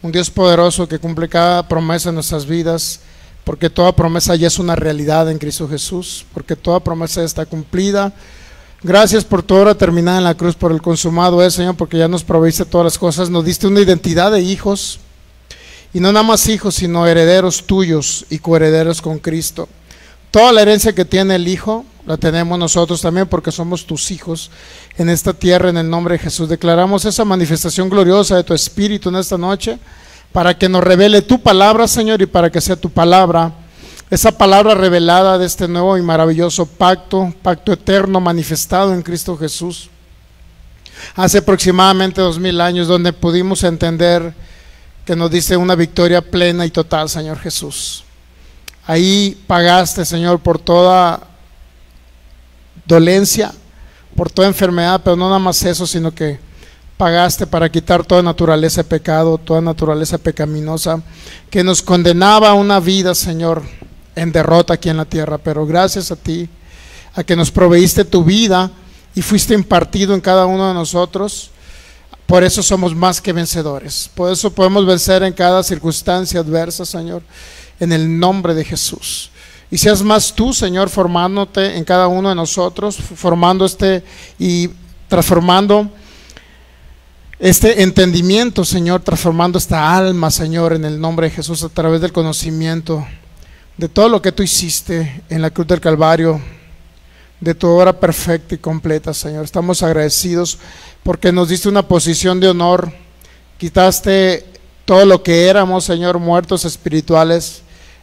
un Dios poderoso que cumple cada promesa en nuestras vidas, porque toda promesa ya es una realidad en Cristo Jesús, porque toda promesa ya está cumplida. Gracias por tu obra terminada en la cruz, por el consumado es, Señor, porque ya nos proveíste todas las cosas, nos diste una identidad de hijos, y no nada más hijos, sino herederos tuyos y coherederos con Cristo. Toda la herencia que tiene el Hijo la tenemos nosotros también, porque somos tus hijos en esta tierra. En el nombre de Jesús declaramos esa manifestación gloriosa de tu Espíritu en esta noche, para que nos revele tu palabra, Señor, y para que sea tu palabra, esa palabra revelada de este nuevo y maravilloso pacto eterno manifestado en Cristo Jesús hace aproximadamente 2000 años, donde pudimos entender que nos diste una victoria plena y total, Señor Jesús. Ahí pagaste, Señor, por toda dolencia, por toda enfermedad, pero no nada más eso, sino que pagaste para quitar toda naturaleza de pecado, toda naturaleza pecaminosa que nos condenaba a una vida, Señor, en derrota aquí en la tierra. Pero gracias a ti, a que nos proveíste tu vida y fuiste impartido en cada uno de nosotros, por eso somos más que vencedores. Por eso podemos vencer en cada circunstancia adversa, Señor, en el nombre de Jesús. Y seas más tú, Señor, formándote en cada uno de nosotros, formando y transformando este entendimiento, Señor, transformando esta alma, Señor, en el nombre de Jesús, a través del conocimiento de todo lo que tú hiciste en la cruz del Calvario, de tu obra perfecta y completa, Señor. Estamos agradecidos porque nos diste una posición de honor, quitaste todo lo que éramos, Señor, muertos espirituales,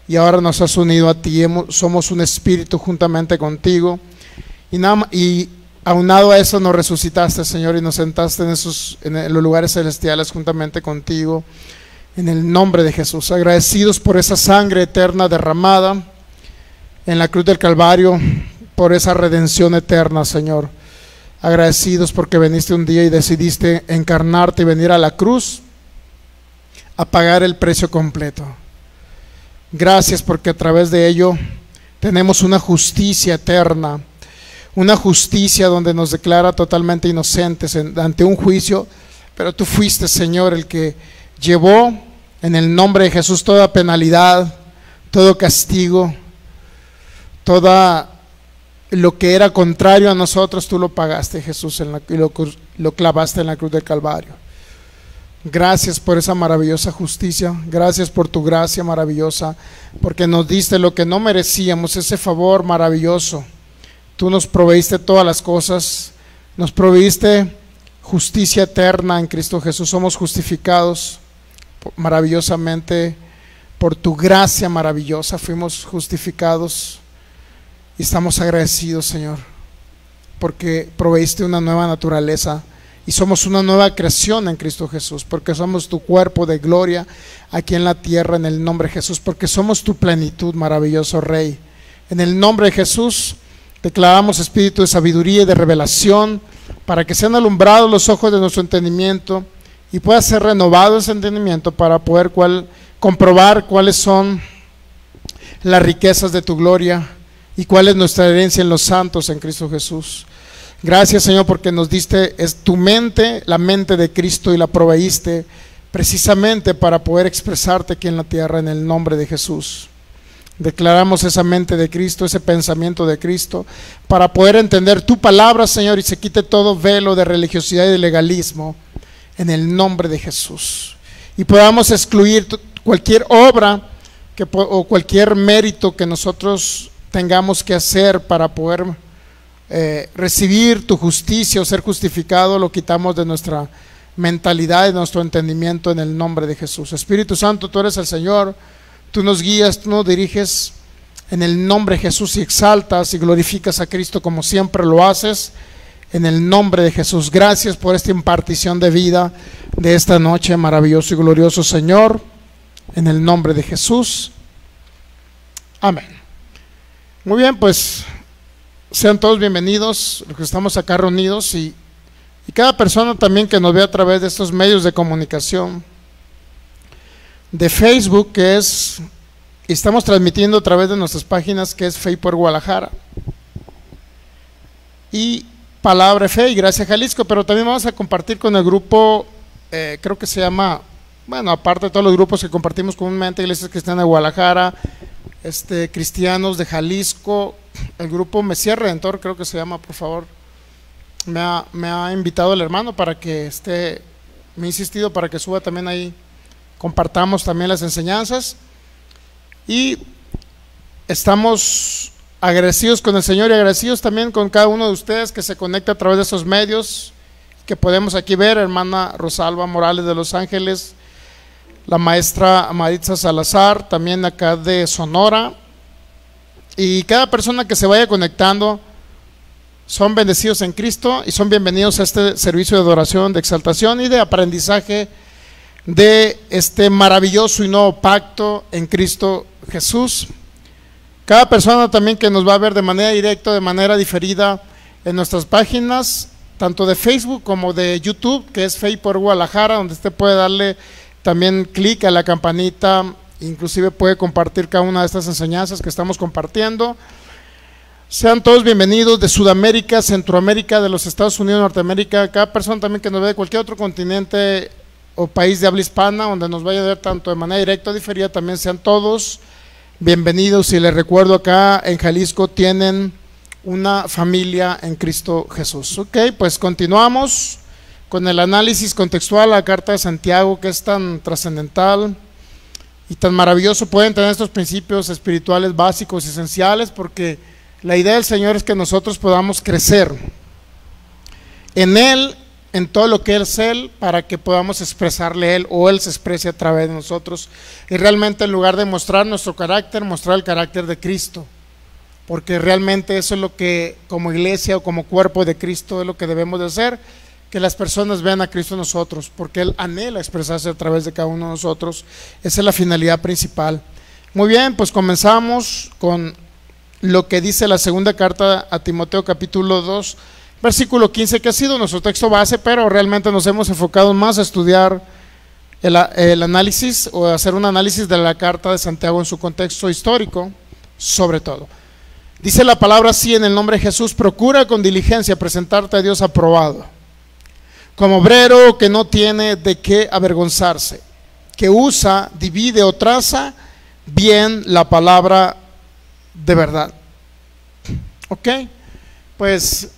y ahora nos has unido a ti. Somos un espíritu juntamente contigo, y aunado a eso nos resucitaste, Señor, y nos sentaste en los lugares celestiales juntamente contigo, en el nombre de Jesús. Agradecidos por esa sangre eterna derramada en la cruz del Calvario, por esa redención eterna, Señor. Agradecidos porque viniste un día y decidiste encarnarte y venir a la cruz a pagar el precio completo. Gracias porque a través de ello tenemos una justicia eterna, una justicia donde nos declara totalmente inocentes ante un juicio, pero tú fuiste, Señor, el que llevó en el nombre de Jesús toda penalidad, todo castigo, toda lo que era contrario a nosotros. Tú lo pagaste, Jesús, y lo clavaste en la cruz del Calvario. Gracias por esa maravillosa justicia, gracias por tu gracia maravillosa, porque nos diste lo que no merecíamos, ese favor maravilloso. Tú nos proveíste todas las cosas, nos proveíste justicia eterna en Cristo Jesús. Somos justificados maravillosamente por tu gracia maravillosa, fuimos justificados y estamos agradecidos, Señor, porque proveíste una nueva naturaleza y somos una nueva creación en Cristo Jesús, porque somos tu cuerpo de gloria aquí en la tierra, en el nombre de Jesús, porque somos tu plenitud, maravilloso Rey. En el nombre de Jesús declaramos espíritu de sabiduría y de revelación, para que sean alumbrados los ojos de nuestro entendimiento y pueda ser renovado ese entendimiento para poder comprobar cuáles son las riquezas de tu gloria y cuál es nuestra herencia en los santos en Cristo Jesús. Gracias, Señor, porque nos diste tu mente, la mente de Cristo, y la proveíste precisamente para poder expresarte aquí en la tierra, en el nombre de Jesús. Declaramos esa mente de Cristo, ese pensamiento de Cristo, para poder entender tu palabra, Señor, y se quite todo velo de religiosidad y de legalismo en el nombre de Jesús, y podamos excluir cualquier obra o cualquier mérito que nosotros tengamos que hacer para poder recibir tu justicia o ser justificado. Lo quitamos de nuestra mentalidad y de nuestro entendimiento en el nombre de Jesús. Espíritu Santo, tú eres el Señor, tú nos guías, tú nos diriges en el nombre de Jesús, y exaltas y glorificas a Cristo como siempre lo haces en el nombre de Jesús. Gracias por esta impartición de vida de esta noche, maravilloso y glorioso Señor, en el nombre de Jesús, amén. Muy bien, pues sean todos bienvenidos los que estamos acá reunidos, y cada persona también que nos ve a través de estos medios de comunicación de Facebook, y estamos transmitiendo a través de nuestras páginas, que es Fe por Guadalajara y Palabra Fe y Gracia Jalisco, pero también vamos a compartir con el grupo, creo que se llama bueno, aparte de todos los grupos que compartimos comúnmente, Iglesias Cristianas de Guadalajara, Cristianos de Jalisco, el grupo Mesías Redentor, creo que se llama, por favor, me ha invitado el hermano para que me ha insistido para que suba también ahí, compartamos también las enseñanzas, y estamos agradecidos con el Señor y agradecidos también con cada uno de ustedes que se conecta a través de esos medios que podemos aquí ver, hermana Rosalba Morales de Los Ángeles, la maestra Maritza Salazar, también acá de Sonora, y cada persona que se vaya conectando son bendecidos en Cristo y son bienvenidos a este servicio de adoración, de exaltación y de aprendizaje de este maravilloso y nuevo pacto en Cristo Jesús. Cada persona también que nos va a ver de manera directa, de manera diferida en nuestras páginas, tanto de Facebook como de YouTube, que es Fe por Guadalajara, donde usted puede darle también clic a la campanita, inclusive puede compartir cada una de estas enseñanzas que estamos compartiendo. Sean todos bienvenidos de Sudamérica, Centroamérica, de los Estados Unidos, Norteamérica, cada persona también que nos ve de cualquier otro continente o país de habla hispana, donde nos vaya a ver tanto de manera directa o diferida, también sean todos bienvenidos. Y les recuerdo, acá en Jalisco tienen una familia en Cristo Jesús. Ok, pues continuamos con el análisis contextual a la carta de Santiago, que es tan trascendental y tan maravilloso. Pueden tener estos principios espirituales básicos y esenciales, porque la idea del Señor es que nosotros podamos crecer en Él, en todo lo que es Él, para que podamos expresarle a Él, o Él se exprese a través de nosotros, y realmente en lugar de mostrar nuestro carácter, mostrar el carácter de Cristo, porque realmente eso es lo que como iglesia o como cuerpo de Cristo es lo que debemos de hacer, que las personas vean a Cristo en nosotros, porque Él anhela expresarse a través de cada uno de nosotros. Esa es la finalidad principal. Muy bien, pues comenzamos con lo que dice la segunda carta a Timoteo, capítulo 2, versículo 15, que ha sido nuestro texto base, pero realmente nos hemos enfocado más a estudiar el análisis, o a hacer un análisis de la carta de Santiago en su contexto histórico, sobre todo. Dice la palabra así: en el nombre de Jesús, procura con diligencia presentarte a Dios aprobado, como obrero que no tiene de qué avergonzarse, que usa, divide o traza bien la palabra de verdad. Ok, pues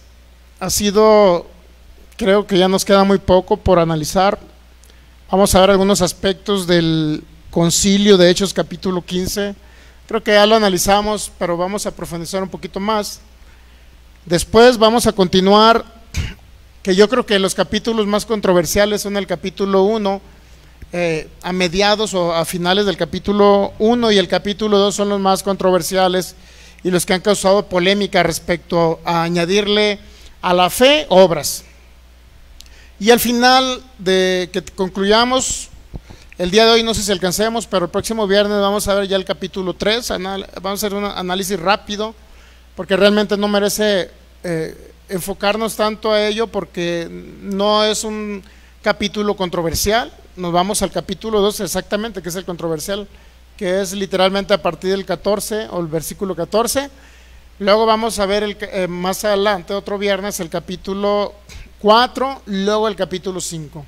ha sido, creo que ya nos queda muy poco por analizar. Vamos a ver algunos aspectos del concilio de Hechos capítulo 15. Creo que ya lo analizamos, pero vamos a profundizar un poquito más. Después vamos a continuar, que yo creo que los capítulos más controversiales son el capítulo 1, a mediados o a finales del capítulo 1, y el capítulo 2 son los más controversiales y los que han causado polémica respecto a añadirle a la fe obras. Y al final de que concluyamos el día de hoy, no sé si alcancemos, pero el próximo viernes vamos a ver ya el capítulo 3, vamos a hacer un análisis rápido, porque realmente no merece enfocarnos tanto a ello, porque no es un capítulo controversial. Nos vamos al capítulo 2 exactamente, que es el controversial, que es literalmente a partir del 14 o el versículo 14. Luego vamos a ver más adelante, otro viernes, el capítulo 4, luego el capítulo 5.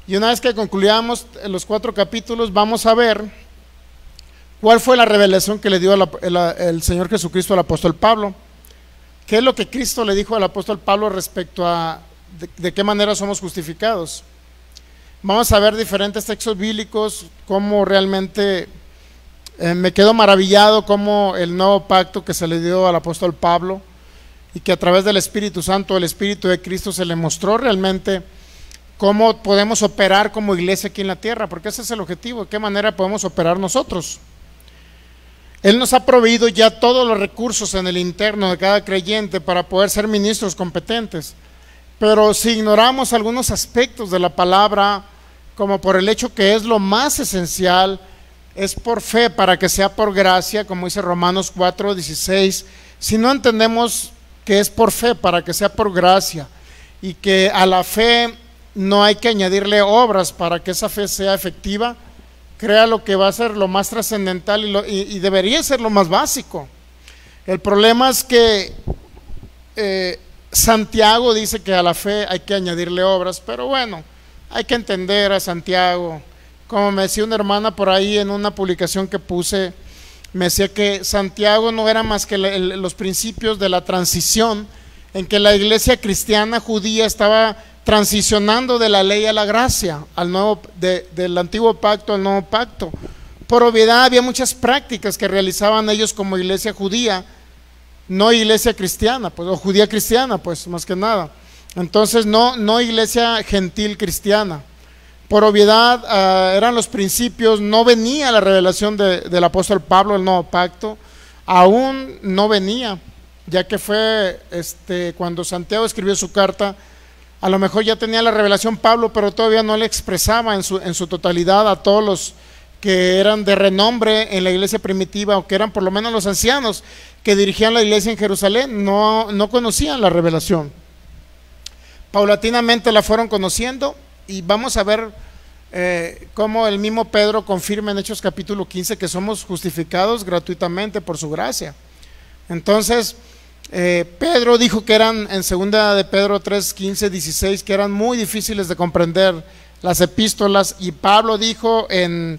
Y una vez que concluyamos los 4 capítulos, vamos a ver cuál fue la revelación que le dio el Señor Jesucristo al apóstol Pablo. ¿Qué es lo que Cristo le dijo al apóstol Pablo respecto a de qué manera somos justificados? Vamos a ver diferentes textos bíblicos, cómo realmente me quedo maravillado cómo el nuevo pacto que se le dio al apóstol Pablo, y que a través del Espíritu Santo, el Espíritu de Cristo, se le mostró realmente cómo podemos operar como iglesia aquí en la tierra, porque ese es el objetivo, de qué manera podemos operar nosotros. Él nos ha proveído ya todos los recursos en el interno de cada creyente para poder ser ministros competentes, pero si ignoramos algunos aspectos de la palabra, como por el hecho que es lo más esencial, es por fe para que sea por gracia, como dice Romanos 4:16. Si no entendemos que es por fe para que sea por gracia, y que a la fe no hay que añadirle obras para que esa fe sea efectiva, crea lo que va a ser lo más trascendental y debería ser lo más básico. El problema es que Santiago dice que a la fe hay que añadirle obras, pero bueno, hay que entender a Santiago como me decía una hermana por ahí en una publicación que puse, me decía que Santiago no era más que los principios de la transición en que la iglesia cristiana judía estaba transicionando de la ley a la gracia, del antiguo pacto al nuevo pacto. Por obviedad había muchas prácticas que realizaban ellos como iglesia judía, no iglesia cristiana, pues, o judía cristiana, pues, más que nada. Entonces no iglesia gentil cristiana. Por obviedad eran los principios, no venía la revelación del apóstol Pablo, el nuevo pacto, aún no venía, ya que fue cuando Santiago escribió su carta, a lo mejor ya tenía la revelación Pablo, pero todavía no le expresaba en su totalidad a todos los que eran de renombre en la iglesia primitiva, o que eran por lo menos los ancianos que dirigían la iglesia en Jerusalén, no conocían la revelación. Paulatinamente la fueron conociendo, y vamos a ver cómo el mismo Pedro confirma en Hechos capítulo 15 que somos justificados gratuitamente por su gracia. Entonces Pedro dijo que eran, en segunda de Pedro 3, 15, 16, que eran muy difíciles de comprender las epístolas, y Pablo dijo en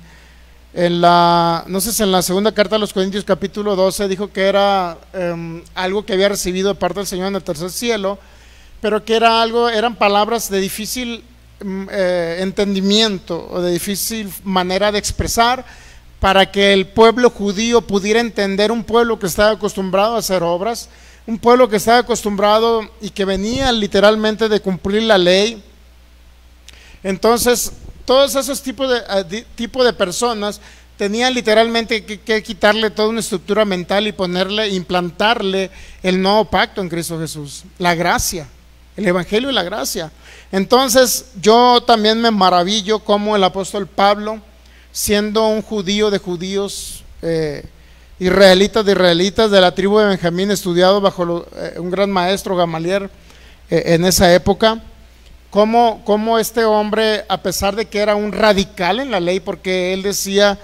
la segunda carta a los Corintios capítulo 12, dijo que era algo que había recibido de parte del Señor en el tercer cielo, pero que eran palabras de difícil entendimiento, o de difícil manera de expresar, para que el pueblo judío pudiera entender, un pueblo que estaba acostumbrado a hacer obras, un pueblo que estaba acostumbrado y que venía literalmente de cumplir la ley. Entonces todos esos tipos de personas tenían literalmente que quitarle toda una estructura mental y implantarle el nuevo pacto en Cristo Jesús, la gracia, el evangelio y la gracia. Entonces yo también me maravillo cómo el apóstol Pablo, siendo un judío de judíos, israelitas de israelitas, de la tribu de Benjamín, estudiado bajo un gran maestro, Gamaliel, en esa época, cómo este hombre, a pesar de que era un radical en la ley, porque él decía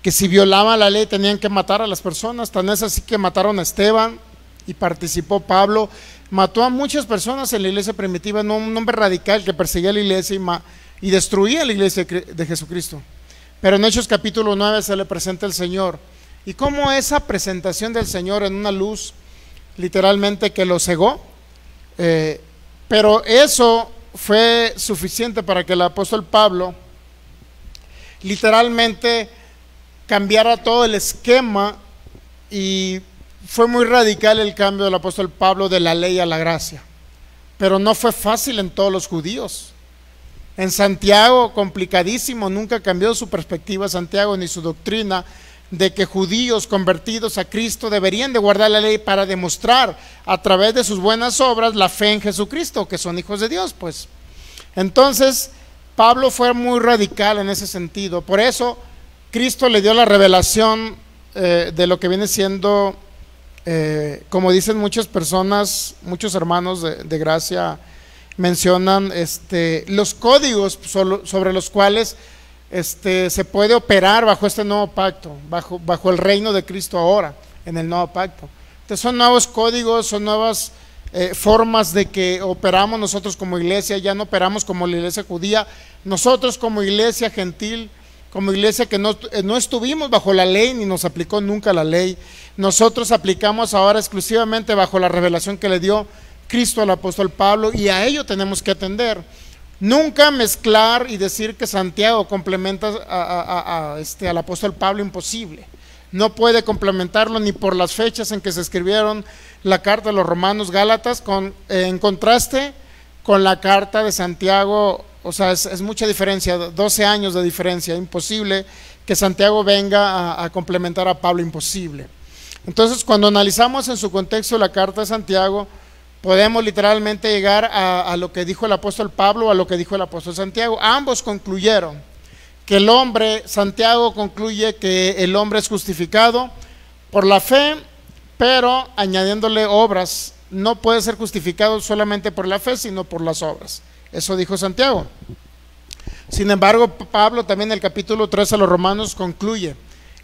que si violaban la ley tenían que matar a las personas, tan es así que mataron a Esteban, y participó Pablo, mató a muchas personas en la iglesia primitiva, no un hombre radical que perseguía a la iglesia y destruía la iglesia de Jesucristo. Pero en Hechos capítulo 9 se le presenta el Señor, y cómo esa presentación del Señor en una luz literalmente que lo cegó, pero eso fue suficiente para que el apóstol Pablo literalmente cambiara todo el esquema, y fue muy radical el cambio del apóstol Pablo de la ley a la gracia. Pero no fue fácil en todos los judíos. En Santiago, complicadísimo, nunca cambió su perspectiva Santiago ni su doctrina de que judíos convertidos a Cristo deberían de guardar la ley para demostrar a través de sus buenas obras la fe en Jesucristo, que son hijos de Dios, pues. Entonces Pablo fue muy radical en ese sentido. Por eso Cristo le dio la revelación de lo que viene siendo, como dicen muchas personas, muchos hermanos de gracia mencionan los códigos sobre los cuales se puede operar bajo este nuevo pacto, bajo el reino de Cristo ahora, en el nuevo pacto. Entonces son nuevos códigos, son nuevas formas de que operamos nosotros como iglesia. Ya no operamos como la iglesia judía, nosotros como iglesia gentil, como iglesia que no estuvimos bajo la ley ni nos aplicó nunca la ley. Nosotros aplicamos ahora exclusivamente bajo la revelación que le dio Cristo al apóstol Pablo, y a ello tenemos que atender. Nunca mezclar y decir que Santiago complementa al apóstol Pablo, imposible. No puede complementarlo ni por las fechas en que se escribieron la carta de los Romanos, Gálatas, en contraste con la carta de Santiago. O sea, es mucha diferencia, 12 años de diferencia. Imposible que Santiago venga a complementar a Pablo, imposible. Entonces, cuando analizamos en su contexto la carta de Santiago, podemos literalmente llegar a lo que dijo el apóstol Pablo, a lo que dijo el apóstol Santiago. Ambos concluyeron que Santiago concluye que el hombre es justificado por la fe, pero añadiéndole obras. No puede ser justificado solamente por la fe, sino por las obras. Eso dijo Santiago. Sin embargo, Pablo también en el capítulo 3 a los Romanos concluye: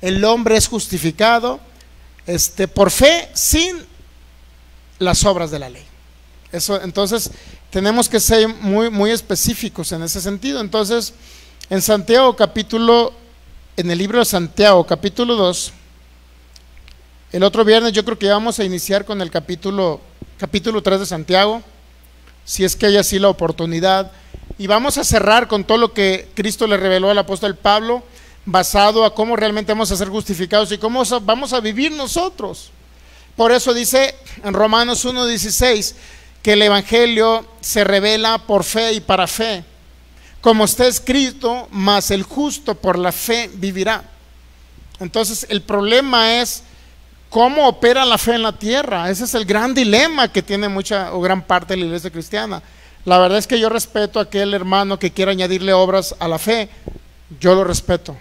el hombre es justificado por fe sin las obras de la ley. Entonces tenemos que ser muy, muy específicos en ese sentido. Entonces En en el libro de Santiago, capítulo 2, el otro viernes yo creo que ya vamos a iniciar con el capítulo 3 de Santiago, si es que hay así la oportunidad, y vamos a cerrar con todo lo que Cristo le reveló al apóstol Pablo, basado a cómo realmente vamos a ser justificados y cómo vamos a vivir nosotros. Por eso dice en Romanos 1:16 que el evangelio se revela por fe y para fe, como está escrito, mas el justo por la fe vivirá. Entonces el problema es cómo opera la fe en la tierra. Ese es el gran dilema que tiene mucha o gran parte de la iglesia cristiana. La verdad es que yo respeto a aquel hermano que quiera añadirle obras a la fe, yo lo respeto,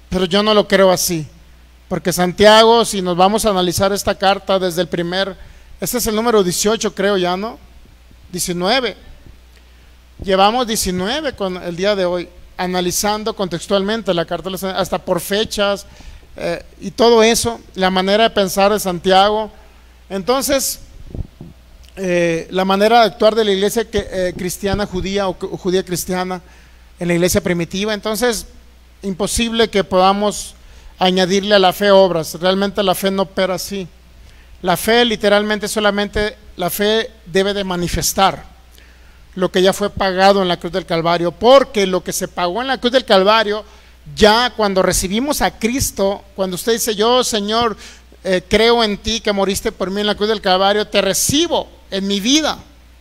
pero yo no lo creo así, porque Santiago, si nos vamos a analizar esta carta desde este es el número 18 creo ya, ¿no? 19, llevamos 19 con el día de hoy, analizando contextualmente la carta, hasta por fechas y todo eso, la manera de pensar de Santiago. Entonces, la manera de actuar de la iglesia cristiana judía o judía cristiana en la iglesia primitiva. Entonces, imposible que podamos añadirle a la fe obras. Realmente la fe no opera así. La fe literalmente solamente, la fe debe de manifestar lo que ya fue pagado en la cruz del Calvario, porque lo que se pagó en la cruz del Calvario, ya cuando recibimos a Cristo, cuando usted dice: yo, Señor, creo en ti, que moriste por mí en la cruz del Calvario, te recibo en mi vida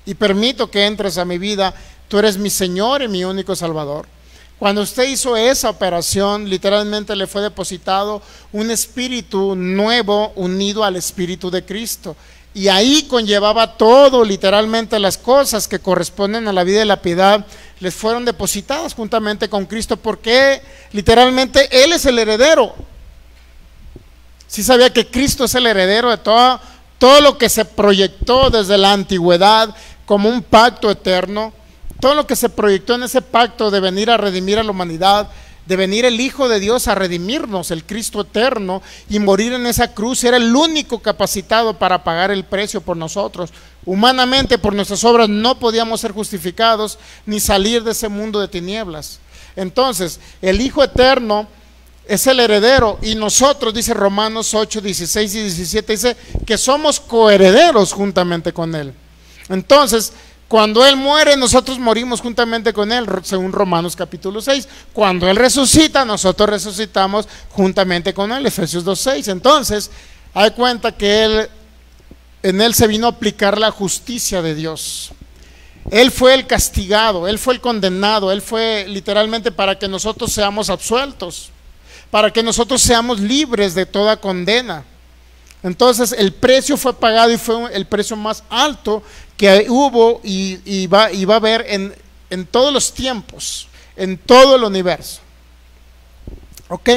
y permito que entres a mi vida, tú eres mi Señor y mi único Salvador. Cuando usted hizo esa operación, literalmente le fue depositado un espíritu nuevo unido al espíritu de Cristo, y ahí conllevaba todo, literalmente las cosas que corresponden a la vida y la piedad les fueron depositadas juntamente con Cristo, porque literalmente Él es el heredero. ¿Sí sabía que Cristo es el heredero de todo lo que se proyectó desde la antigüedad como un pacto eterno? Todo lo que se proyectó en ese pacto de venir a redimir a la humanidad, de venir el Hijo de Dios a redimirnos, el Cristo eterno, y morir en esa cruz, era el único capacitado para pagar el precio por nosotros. Humanamente, por nuestras obras no podíamos ser justificados ni salir de ese mundo de tinieblas. Entonces, el Hijo eterno es el heredero, y nosotros, dice Romanos 8, 16 y 17, dice que somos coherederos juntamente con Él. Entonces, cuando Él muere, nosotros morimos juntamente con Él, según Romanos capítulo 6. Cuando Él resucita, nosotros resucitamos juntamente con Él, Efesios 2:6. Entonces, hay cuenta que en Él se vino a aplicar la justicia de Dios. Él fue el castigado, Él fue el condenado, Él fue literalmente para que nosotros seamos absueltos, para que nosotros seamos libres de toda condena. Entonces el precio fue pagado, y fue el precio más alto que hubo y va a haber en todos los tiempos, en todo el universo. Ok,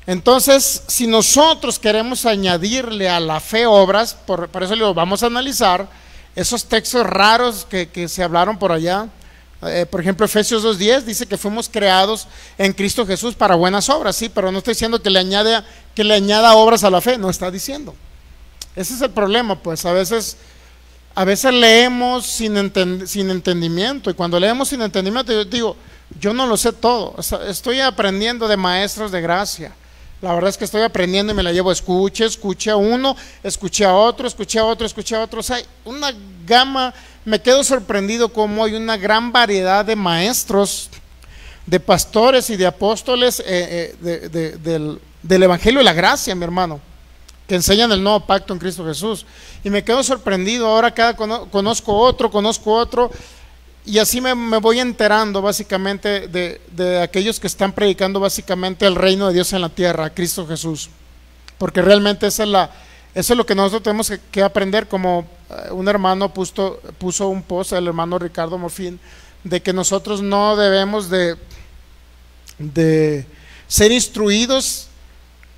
entonces si nosotros queremos añadirle a la fe obras, por eso lo vamos a analizar, esos textos raros que se hablaron por allá. Por ejemplo, Efesios 2:10 dice que fuimos creados en Cristo Jesús para buenas obras, sí, pero no está diciendo que le añada obras a la fe, no está diciendo. Ese es el problema, pues a veces leemos sin entendimiento, y cuando leemos sin entendimiento, yo digo, yo no lo sé todo, o sea, estoy aprendiendo de maestros de gracia. La verdad es que estoy aprendiendo y me la llevo, escuché a uno, escuché a otro, o sea, hay una gama. Me quedo sorprendido cómo hay una gran variedad de maestros, de pastores y de apóstoles del Evangelio de la Gracia, mi hermano, que enseñan el nuevo pacto en Cristo Jesús. Y me quedo sorprendido, ahora conozco otro, y así me voy enterando básicamente de aquellos que están predicando básicamente el reino de Dios en la tierra, Cristo Jesús, porque realmente eso es lo que nosotros tenemos que aprender. Como un hermano puso un post, el hermano Ricardo Morfín, de que nosotros no debemos de ser instruidos,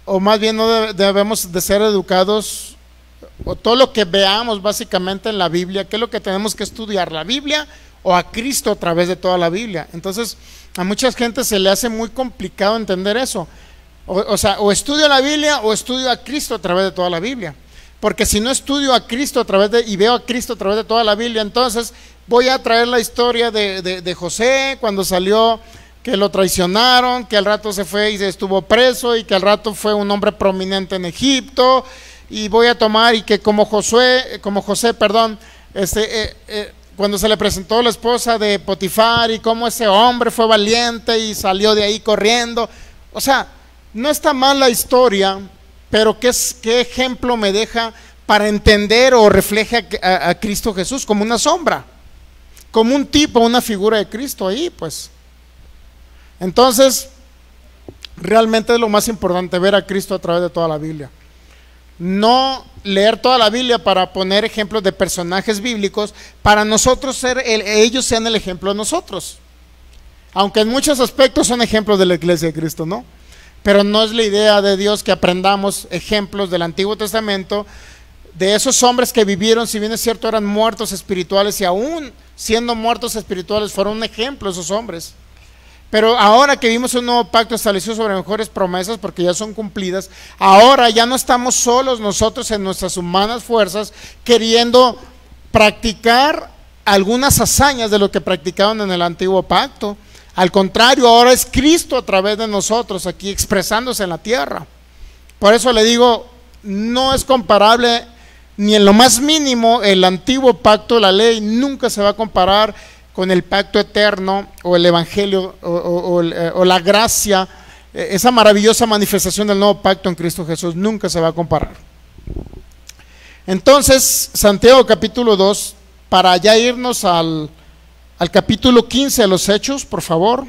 o más bien no debemos de ser educados, o todo lo que veamos básicamente en la Biblia, ¿qué es lo que tenemos que estudiar? ¿La Biblia o a Cristo a través de toda la Biblia? Entonces a mucha gente se le hace muy complicado entender eso. O sea, o estudio la Biblia o estudio a Cristo a través de toda la Biblia. Porque si no estudio a Cristo y veo a Cristo a través de toda la Biblia, entonces voy a traer la historia de José cuando salió que lo traicionaron, que al rato se fue y se estuvo preso, y que al rato fue un hombre prominente en Egipto, y voy a tomar, y que como José, cuando se le presentó la esposa de Potifar, y cómo ese hombre fue valiente y salió de ahí corriendo. O sea, no está mal la historia, pero ¿qué ejemplo me deja para entender o refleja a Cristo Jesús? Como una sombra, como un tipo, una figura de Cristo ahí, pues. Entonces, realmente es lo más importante, ver a Cristo a través de toda la Biblia. No leer toda la Biblia para poner ejemplos de personajes bíblicos, para nosotros ellos sean el ejemplo de nosotros. Aunque en muchos aspectos son ejemplos de la iglesia de Cristo, ¿no? Pero no es la idea de Dios que aprendamos ejemplos del Antiguo Testamento, de esos hombres que vivieron, si bien es cierto, eran muertos espirituales, y aún siendo muertos espirituales fueron un ejemplo esos hombres. Pero ahora que vimos un nuevo pacto establecido sobre mejores promesas, porque ya son cumplidas, ahora ya no estamos solos nosotros en nuestras humanas fuerzas queriendo practicar algunas hazañas de lo que practicaban en el antiguo pacto. Al contrario, ahora es Cristo a través de nosotros aquí expresándose en la tierra. Por eso le digo, no es comparable ni en lo más mínimo el antiguo pacto, la ley nunca se va a comparar con el pacto eterno o el evangelio o la gracia, esa maravillosa manifestación del nuevo pacto en Cristo Jesús, nunca se va a comparar. Entonces, Santiago capítulo 2, para ya irnos al capítulo 15 de los Hechos, por favor.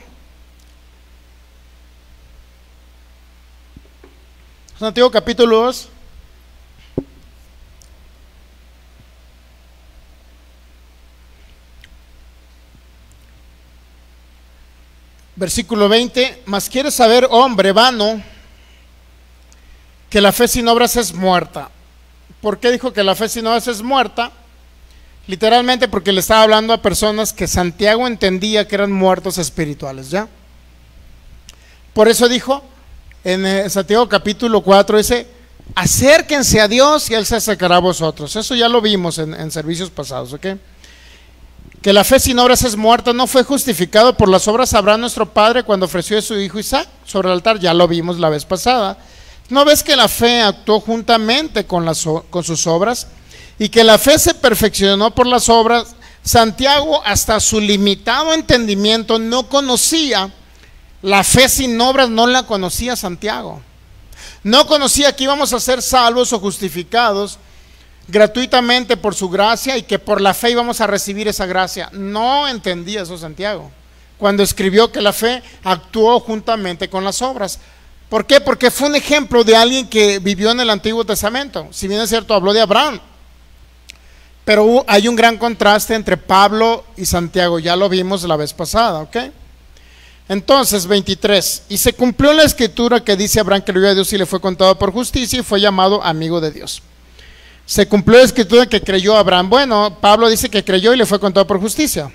Santiago capítulo 2. Versículo 20, mas quieres saber, hombre vano, que la fe sin obras es muerta. ¿Por qué dijo que la fe sin obras es muerta? Literalmente porque le estaba hablando a personas que Santiago entendía que eran muertos espirituales, ¿ya? Por eso dijo en Santiago capítulo 4, dice, acérquense a Dios y Él se acercará a vosotros. Eso ya lo vimos en servicios pasados, ¿ok? Que la fe sin obras es muerta. No fue justificado por las obras Abraham nuestro padre cuando ofreció a su hijo Isaac sobre el altar. Ya lo vimos la vez pasada. ¿No ves que la fe actuó juntamente con sus obras? Y que la fe se perfeccionó por las obras. Santiago, hasta su limitado entendimiento, no conocía la fe sin obras, no la conocía Santiago. No conocía que íbamos a ser salvos o justificados gratuitamente por su gracia y que por la fe íbamos a recibir esa gracia. No entendía eso Santiago cuando escribió que la fe actuó juntamente con las obras. ¿Por qué? Porque fue un ejemplo de alguien que vivió en el Antiguo Testamento. Si bien es cierto, habló de Abraham, pero hay un gran contraste entre Pablo y Santiago. Ya lo vimos la vez pasada, ¿ok? Entonces, 23, y se cumplió la escritura que dice: Abraham creyó a Dios y le fue contado por justicia y fue llamado amigo de Dios. Se cumplió la escritura que creyó Abraham. Bueno, Pablo dice que creyó y le fue contado por justicia.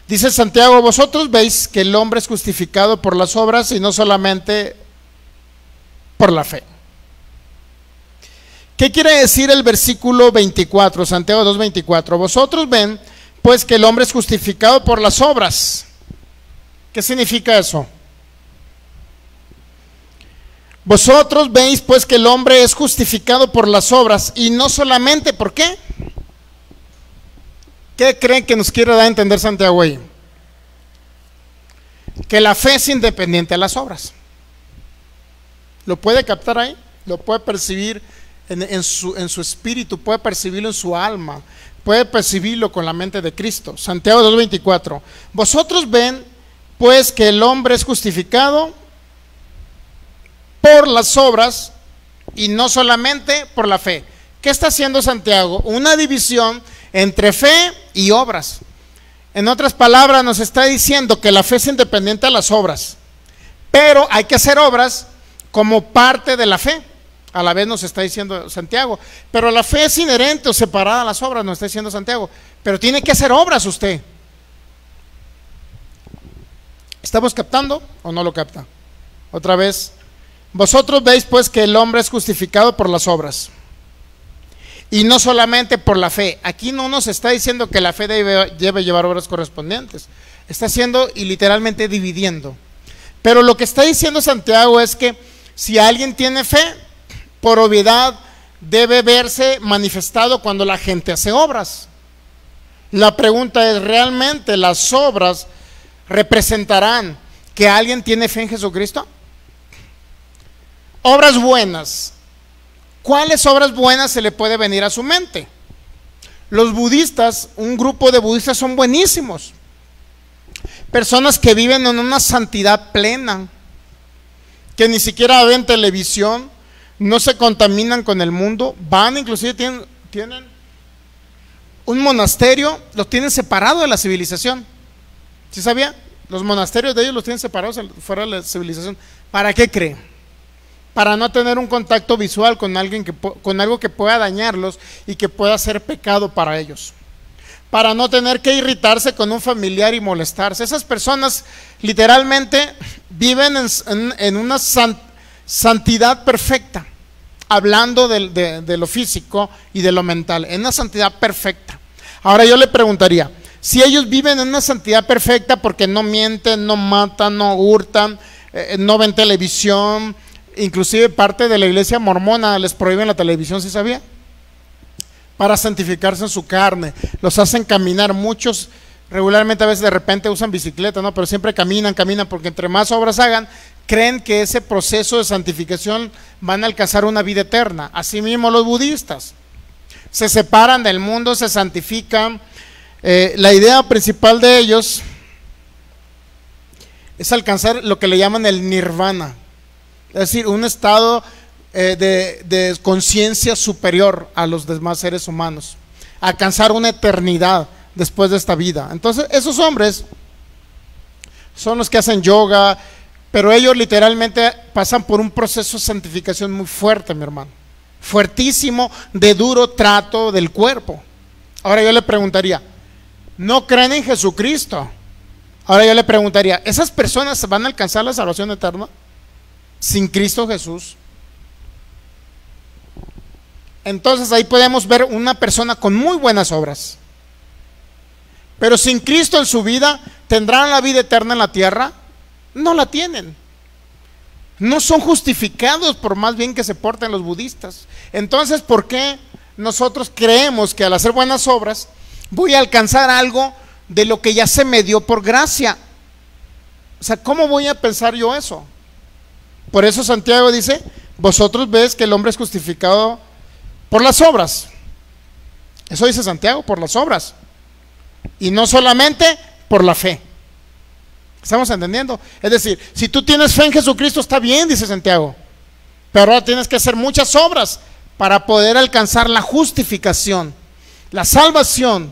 Dice Santiago: vosotros veis que el hombre es justificado por las obras y no solamente por la fe. ¿Qué quiere decir el versículo 24? Santiago 2:24. Vosotros ven pues que el hombre es justificado por las obras. ¿Qué significa eso? Vosotros veis pues que el hombre es justificado por las obras y no solamente, ¿por qué? ¿Qué creen que nos quiere dar a entender Santiago ahí? Que la fe es independiente de las obras. ¿Lo puede captar ahí? ¿Lo puede percibir en su espíritu? ¿Puede percibirlo en su alma? ¿Puede percibirlo con la mente de Cristo? Santiago 2:24. Vosotros ven pues que el hombre es justificado por las obras y no solamente por la fe. ¿Qué está haciendo Santiago? Una división entre fe y obras. En otras palabras, nos está diciendo que la fe es independiente de las obras, pero hay que hacer obras como parte de la fe. A la vez nos está diciendo Santiago, pero la fe es inherente o separada a las obras, nos está diciendo Santiago, pero tiene que hacer obras usted. ¿Estamos captando o no lo capta? Otra vez. Vosotros veis pues que el hombre es justificado por las obras y no solamente por la fe. Aquí no nos está diciendo que la fe debe llevar obras correspondientes. Está haciendo y literalmente dividiendo. Pero lo que está diciendo Santiago es que si alguien tiene fe, por obviedad debe verse manifestado cuando la gente hace obras. La pregunta es, ¿realmente las obras representarán que alguien tiene fe en Jesucristo? Obras buenas. ¿Cuáles obras buenas se le puede venir a su mente? Los budistas, un grupo de budistas son buenísimos. Personas que viven en una santidad plena, que ni siquiera ven televisión, no se contaminan con el mundo, van, inclusive tienen un monasterio, los tienen separado de la civilización. ¿Sí sabía? Los monasterios de ellos los tienen separados fuera de la civilización. ¿Para qué creen? Para no tener un contacto visual con alguien con algo que pueda dañarlos y que pueda ser pecado para ellos. Para no tener que irritarse con un familiar y molestarse. Esas personas literalmente viven en una santidad perfecta, hablando de lo físico y de lo mental, en una santidad perfecta. Ahora yo le preguntaría, si ellos viven en una santidad perfecta porque no mienten, no matan, no hurtan, no ven televisión, inclusive parte de la iglesia mormona les prohíben la televisión, ¿sí sabía? Para santificarse en su carne, los hacen caminar. Muchos regularmente a veces de repente usan bicicleta, ¿no? Pero siempre caminan porque entre más obras hagan, creen que ese proceso de santificación van a alcanzar una vida eterna. Así mismo los budistas se separan del mundo, se santifican. La idea principal de ellos es alcanzar lo que le llaman el nirvana, es decir, un estado de conciencia superior a los demás seres humanos, alcanzar una eternidad después de esta vida. Entonces esos hombres son los que hacen yoga, pero ellos literalmente pasan por un proceso de santificación muy fuerte, mi hermano, fuertísimo, de duro trato del cuerpo. Ahora yo le preguntaría, ¿no creen en Jesucristo? Ahora yo le preguntaría, ¿esas personas van a alcanzar la salvación eterna sin Cristo Jesús? Entonces ahí podemos ver una persona con muy buenas obras, pero sin Cristo en su vida. ¿Tendrán la vida eterna en la tierra? No la tienen. No son justificados por más bien que se porten los budistas. Entonces, ¿por qué nosotros creemos que al hacer buenas obras voy a alcanzar algo de lo que ya se me dio por gracia? O sea, ¿cómo voy a pensar yo eso? Por eso Santiago dice, vosotros ves que el hombre es justificado por las obras. Eso dice Santiago, por las obras. Y no solamente por la fe. ¿Estamos entendiendo? Es decir, si tú tienes fe en Jesucristo está bien, dice Santiago, pero ahora tienes que hacer muchas obras para poder alcanzar la justificación, la salvación.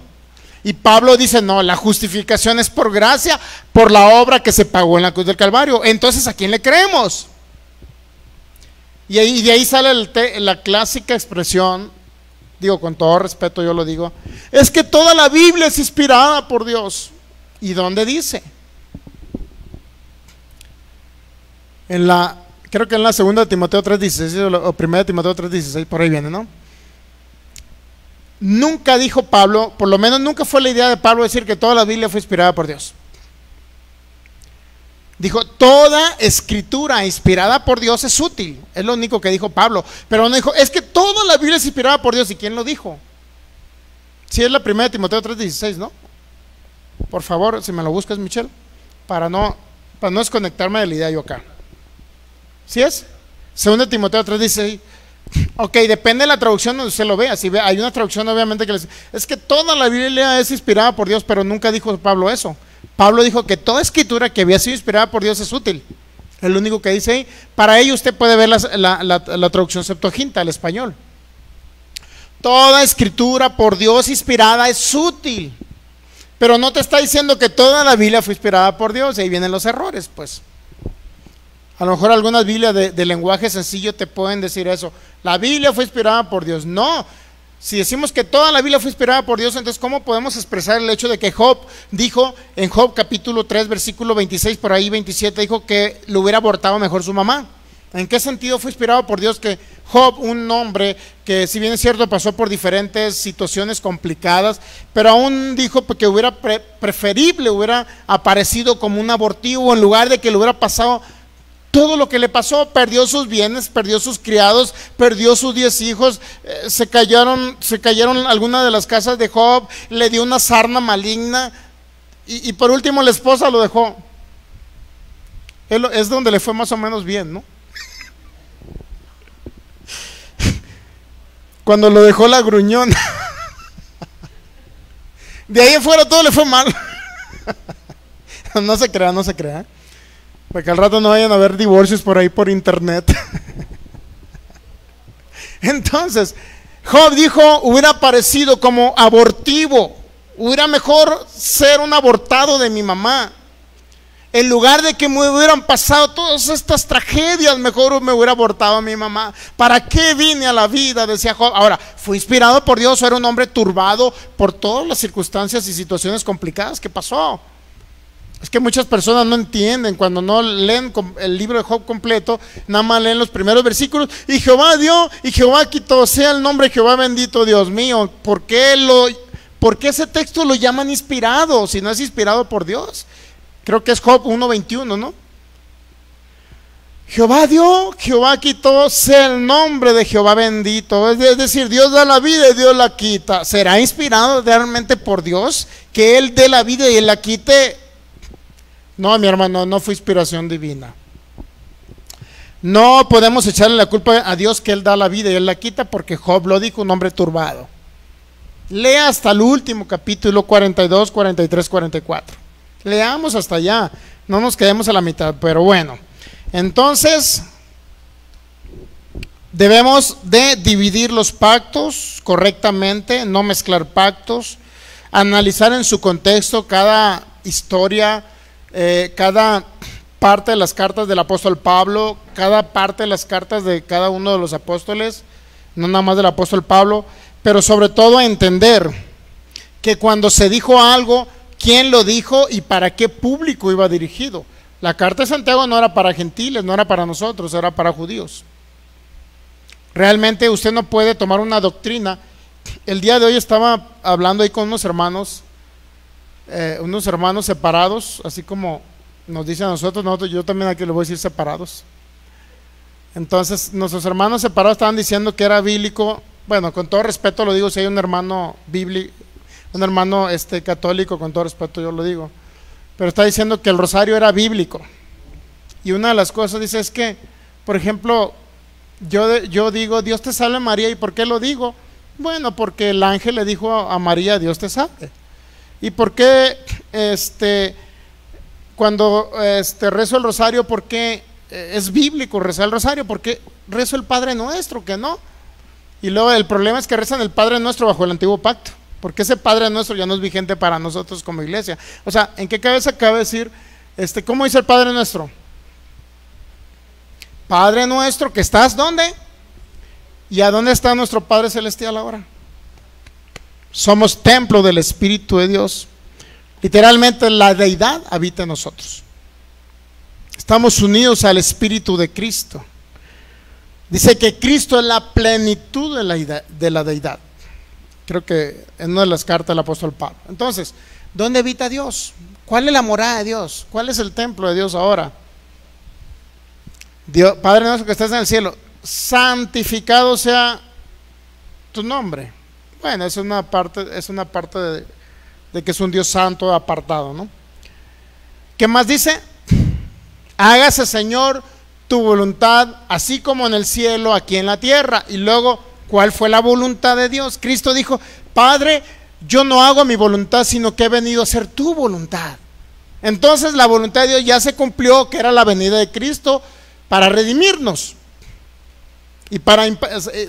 Y Pablo dice, no, la justificación es por gracia, por la obra que se pagó en la cruz del Calvario. Entonces, ¿a quién le creemos? Y de ahí sale la clásica expresión, digo con todo respeto yo lo digo, es que toda la Biblia es inspirada por Dios. ¿Y dónde dice? Creo que en la segunda de Timoteo 3:16 o primera de Timoteo 3:16, por ahí viene, ¿no? Nunca dijo Pablo, por lo menos nunca fue la idea de Pablo decir que toda la Biblia fue inspirada por Dios. Dijo, toda escritura inspirada por Dios es útil. Es lo único que dijo Pablo. Pero no dijo, es que toda la Biblia es inspirada por Dios. ¿Y quién lo dijo? Sí, es la primera de Timoteo 3:16, ¿no? Por favor, si me lo buscas, Michelle, para no desconectarme de la idea yo acá. ¿Sí es? Segunda de Timoteo 3:16. Ok, depende de la traducción donde usted lo vea. Si hay una traducción obviamente que les es que toda la Biblia es inspirada por Dios, pero nunca dijo Pablo eso. Pablo dijo que toda escritura que había sido inspirada por Dios es útil. Es lo único que dice ahí. Para ello usted puede ver la traducción Septuaginta al español. Toda escritura por Dios inspirada es útil. Pero no te está diciendo que toda la Biblia fue inspirada por Dios. Y ahí vienen los errores, pues. A lo mejor algunas Biblias de lenguaje sencillo te pueden decir eso. La Biblia fue inspirada por Dios. No. Si decimos que toda la Biblia fue inspirada por Dios, entonces ¿cómo podemos expresar el hecho de que Job dijo en Job capítulo 3 versículo 26, por ahí 27, dijo que lo hubiera abortado mejor su mamá? ¿En qué sentido fue inspirado por Dios que Job, un hombre que, si bien es cierto, pasó por diferentes situaciones complicadas, pero aún dijo que hubiera preferible, hubiera aparecido como un abortivo en lugar de que le hubiera pasado todo lo que le pasó. Perdió sus bienes, perdió sus criados, perdió sus 10 hijos, se cayeron algunas de las casas de Job, le dio una sarna maligna y por último la esposa lo dejó. Es donde le fue más o menos bien, ¿no? Cuando lo dejó la gruñona. De ahí en fuera todo le fue mal. No se crea, no se crea. Para que al rato no vayan a haber divorcios por ahí por internet. Entonces, Job dijo, hubiera parecido como abortivo, hubiera mejor ser un abortado de mi mamá. En lugar de que me hubieran pasado todas estas tragedias, mejor me hubiera abortado a mi mamá. ¿Para qué vine a la vida?, decía Job. Ahora, fue inspirado por Dios, era un hombre turbado por todas las circunstancias y situaciones complicadas que pasó. Es que muchas personas no entienden, cuando no leen el libro de Job completo, nada más leen los primeros versículos, y Jehová dio, y Jehová quitó, sea el nombre de Jehová bendito. Dios mío, ¿por qué ese texto lo llaman inspirado si no es inspirado por Dios? Creo que es Job 1:21, ¿no? Jehová dio, Jehová quitó, sea el nombre de Jehová bendito. Es decir, Dios da la vida y Dios la quita. ¿Será inspirado realmente por Dios que Él dé la vida y Él la quite? No, mi hermano, no fue inspiración divina. No podemos echarle la culpa a Dios que Él da la vida y Él la quita, porque Job lo dijo, un hombre turbado. Lea hasta el último capítulo 42, 43, 44. Leamos hasta allá, no nos quedemos a la mitad, pero bueno. Entonces, debemos de dividir los pactos correctamente, no mezclar pactos, analizar en su contexto cada historia, cada parte de las cartas del apóstol Pablo, cada parte de las cartas de cada uno de los apóstoles, no nada más del apóstol Pablo, pero sobre todo entender que cuando se dijo algo, quién lo dijo y para qué público iba dirigido. La carta de Santiago no era para gentiles, no era para nosotros, era para judíos. Realmente usted no puede tomar una doctrina. El día de hoy estaba hablando ahí con unos hermanos separados, así como nos dicen a nosotros, yo también aquí le voy a decir separados. Entonces nuestros hermanos separados estaban diciendo que era bíblico. Bueno, con todo respeto lo digo, si hay un hermano bíblico, un hermano católico, con todo respeto yo lo digo, pero está diciendo que el rosario era bíblico. Y una de las cosas dice es que, por ejemplo, yo digo Dios te salve María. ¿Y por qué lo digo? Bueno, porque el ángel le dijo a María Dios te salve. ¿Y por qué cuando rezo el rosario, por qué es bíblico rezar el rosario? Porque rezo el Padre Nuestro, que no. Y luego el problema es que rezan el Padre Nuestro bajo el antiguo pacto, porque ese Padre Nuestro ya no es vigente para nosotros como iglesia. O sea, ¿en qué cabeza cabe decir, cómo dice el Padre Nuestro? Padre Nuestro que estás, ¿dónde? ¿Y a dónde está nuestro Padre Celestial ahora? Somos templo del Espíritu de Dios. Literalmente la deidad habita en nosotros. Estamos unidos al Espíritu de Cristo. Dice que Cristo es la plenitud de la deidad. Creo que en una de las cartas del apóstol Pablo. Entonces, ¿dónde habita Dios? ¿Cuál es la morada de Dios? ¿Cuál es el templo de Dios ahora? Dios, Padre nuestro que estás en el cielo, santificado sea tu nombre. Bueno, es una parte de que es un Dios santo apartado, ¿no? ¿Qué más dice? Hágase, Señor, tu voluntad, así como en el cielo, aquí en la tierra. Y luego, ¿cuál fue la voluntad de Dios? Cristo dijo, Padre, yo no hago mi voluntad, sino que he venido a hacer tu voluntad. Entonces la voluntad de Dios ya se cumplió, que era la venida de Cristo para redimirnos y para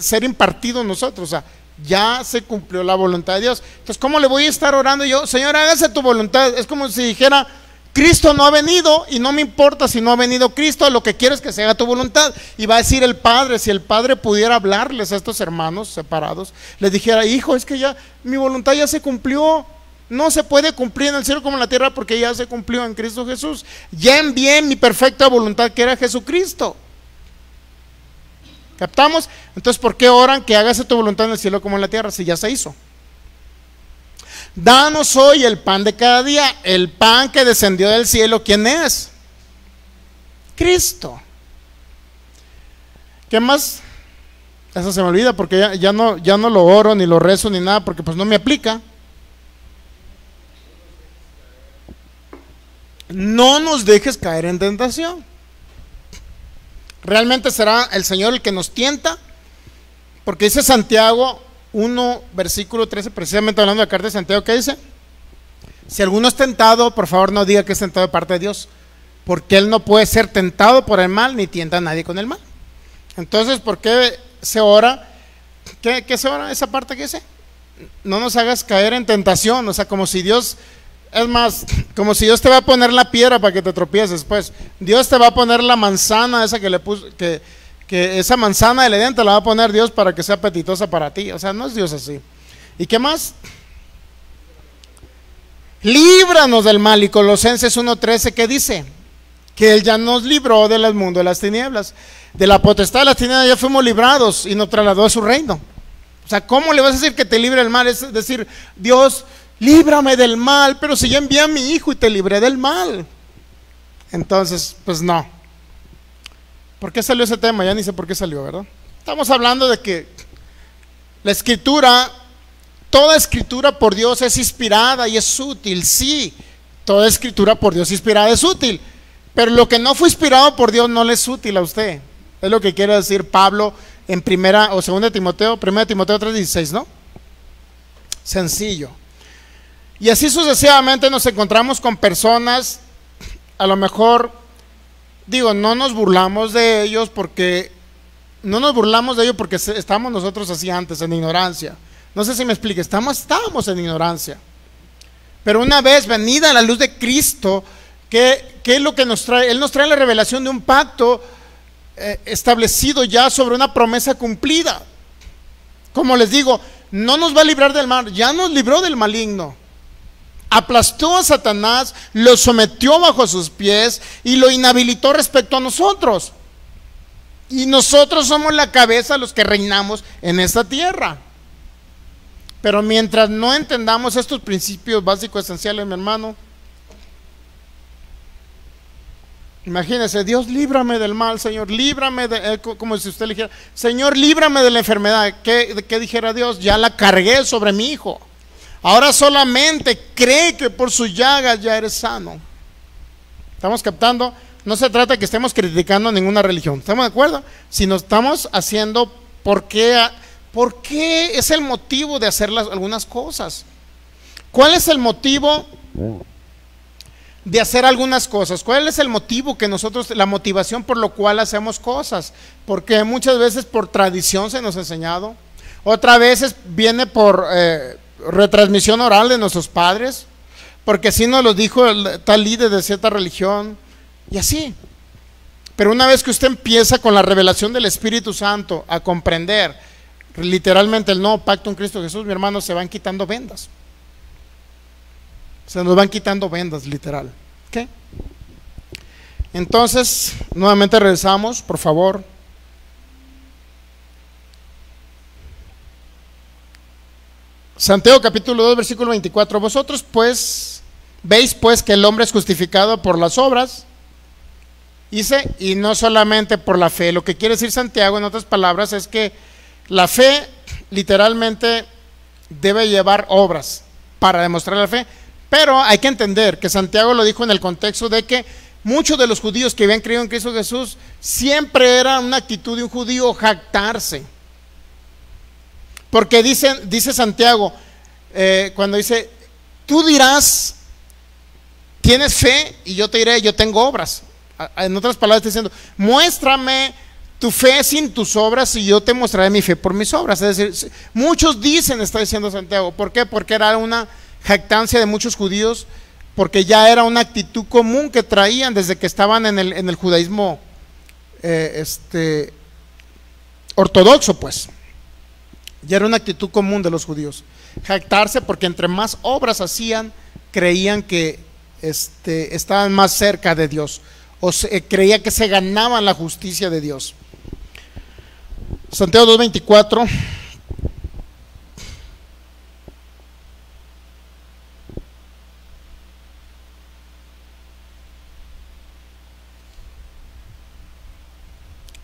ser impartido en nosotros. O sea, ya se cumplió la voluntad de Dios. Entonces, ¿cómo le voy a estar orando yo? Señor, hágase tu voluntad. Es como si dijera, Cristo no ha venido y no me importa si no ha venido Cristo, lo que quiero es que se haga tu voluntad. Y va a decir el Padre, si el Padre pudiera hablarles a estos hermanos separados, les dijera, hijo, es que ya mi voluntad ya se cumplió. No se puede cumplir en el cielo como en la tierra, porque ya se cumplió en Cristo Jesús. Ya envié mi perfecta voluntad, que era Jesucristo. ¿Captamos? Entonces, ¿por qué oran que hágase tu voluntad en el cielo como en la tierra? Si ya se hizo. Danos hoy el pan de cada día. El pan que descendió del cielo, ¿quién es? Cristo. ¿Qué más? Eso se me olvida porque ya no lo oro, ni lo rezo, ni nada, porque pues no me aplica. No nos dejes caer en tentación. Realmente será el Señor el que nos tienta, porque dice Santiago 1, versículo 13, precisamente hablando de la carta de Santiago, ¿qué dice? Si alguno es tentado, por favor no diga que es tentado de parte de Dios, porque él no puede ser tentado por el mal, ni tienta a nadie con el mal. Entonces, ¿por qué se ora? ¿Qué se ora? Esa parte que dice, no nos hagas caer en tentación, o sea, como si Dios... Es más, como si Dios te va a poner la piedra para que te tropieces, pues Dios te va a poner la manzana esa que le puso, que esa manzana del Edén te la va a poner Dios para que sea apetitosa para ti. O sea, no es Dios así. ¿Y qué más? Líbranos del mal. Y Colosenses 1:13, ¿qué dice? Que Él ya nos libró del mundo de las tinieblas, de la potestad de las tinieblas ya fuimos librados y nos trasladó a su reino. O sea, ¿cómo le vas a decir que te libre del mal? Es decir, Dios, líbrame del mal, pero si yo envié a mi hijo y te libré del mal. Entonces, pues no. ¿Por qué salió ese tema? Ya ni sé por qué salió, ¿verdad? Estamos hablando de que la escritura, toda escritura por Dios es inspirada y es útil. Sí, toda escritura por Dios inspirada es útil, pero lo que no fue inspirado por Dios no le es útil a usted. Es lo que quiere decir Pablo en primera o segunda Timoteo 3:16, ¿no? Sencillo. Y así sucesivamente nos encontramos con personas, a lo mejor, digo, no nos burlamos de ellos porque estamos nosotros así antes, en ignorancia. No sé si me explique, estábamos en ignorancia. Pero una vez venida la luz de Cristo, ¿qué es lo que nos trae? Él nos trae la revelación de un pacto establecido ya sobre una promesa cumplida. Como les digo, no nos va a librar del mal, ya nos libró del maligno. Aplastó a Satanás, lo sometió bajo sus pies y lo inhabilitó respecto a nosotros. Y nosotros somos la cabeza, los que reinamos en esta tierra. Pero mientras no entendamos estos principios básicos esenciales, mi hermano, imagínese, Dios, líbrame del mal, Señor, líbrame como si usted le dijera, Señor, líbrame de la enfermedad. ¿Qué dijera Dios? Ya la cargué sobre mi hijo. Ahora solamente cree que por sus llagas ya eres sano. ¿Estamos captando? No se trata de que estemos criticando ninguna religión, ¿estamos de acuerdo? Sino estamos haciendo por qué es el motivo de hacer algunas cosas. ¿Cuál es el motivo de hacer algunas cosas? ¿Cuál es el motivo que nosotros, la motivación por lo cual hacemos cosas? Porque muchas veces por tradición se nos ha enseñado, otras veces viene por retransmisión oral de nuestros padres, porque así nos lo dijo tal líder de cierta religión, y así. Pero una vez que usted empieza con la revelación del Espíritu Santo a comprender literalmente el nuevo pacto en Cristo Jesús, mi hermano, se van quitando vendas. Se nos van quitando vendas, literal. ¿Qué? Entonces, nuevamente regresamos, por favor. Santiago capítulo 2, versículo 24. Vosotros pues, veis pues que el hombre es justificado por las obras, dice, y no solamente por la fe. Lo que quiere decir Santiago, en otras palabras, es que la fe literalmente debe llevar obras para demostrar la fe. Pero hay que entender que Santiago lo dijo en el contexto de que muchos de los judíos que habían creído en Cristo Jesús, siempre era una actitud de un judío jactarse. Porque dice Santiago, cuando dice, tú dirás, tienes fe, y yo te diré, yo tengo obras. En otras palabras está diciendo, muéstrame tu fe sin tus obras y yo te mostraré mi fe por mis obras. Es decir, muchos dicen, está diciendo Santiago, ¿por qué? Porque era una jactancia de muchos judíos, porque ya era una actitud común que traían desde que estaban en el judaísmo ortodoxo, pues. Ya era una actitud común de los judíos, jactarse, porque entre más obras hacían, creían que estaban más cerca de Dios, creía que se ganaban la justicia de Dios. Santiago 2:24.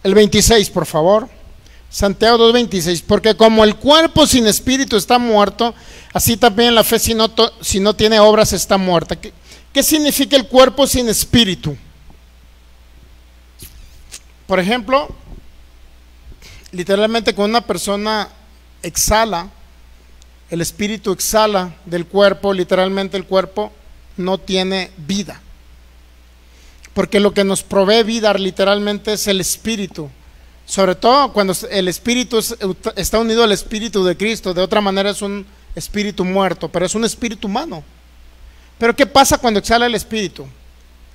El 26, por favor. Santiago 2:26. Porque como el cuerpo sin espíritu está muerto, así también la fe si no tiene obras está muerta. ¿Qué significa el cuerpo sin espíritu? Por ejemplo, literalmente cuando una persona exhala, el espíritu exhala del cuerpo, literalmente el cuerpo no tiene vida. Porque lo que nos provee vida literalmente es el espíritu. Sobre todo cuando el espíritu está unido al espíritu de Cristo. De otra manera es un espíritu muerto, pero es un espíritu humano. Pero ¿qué pasa cuando exhala el espíritu?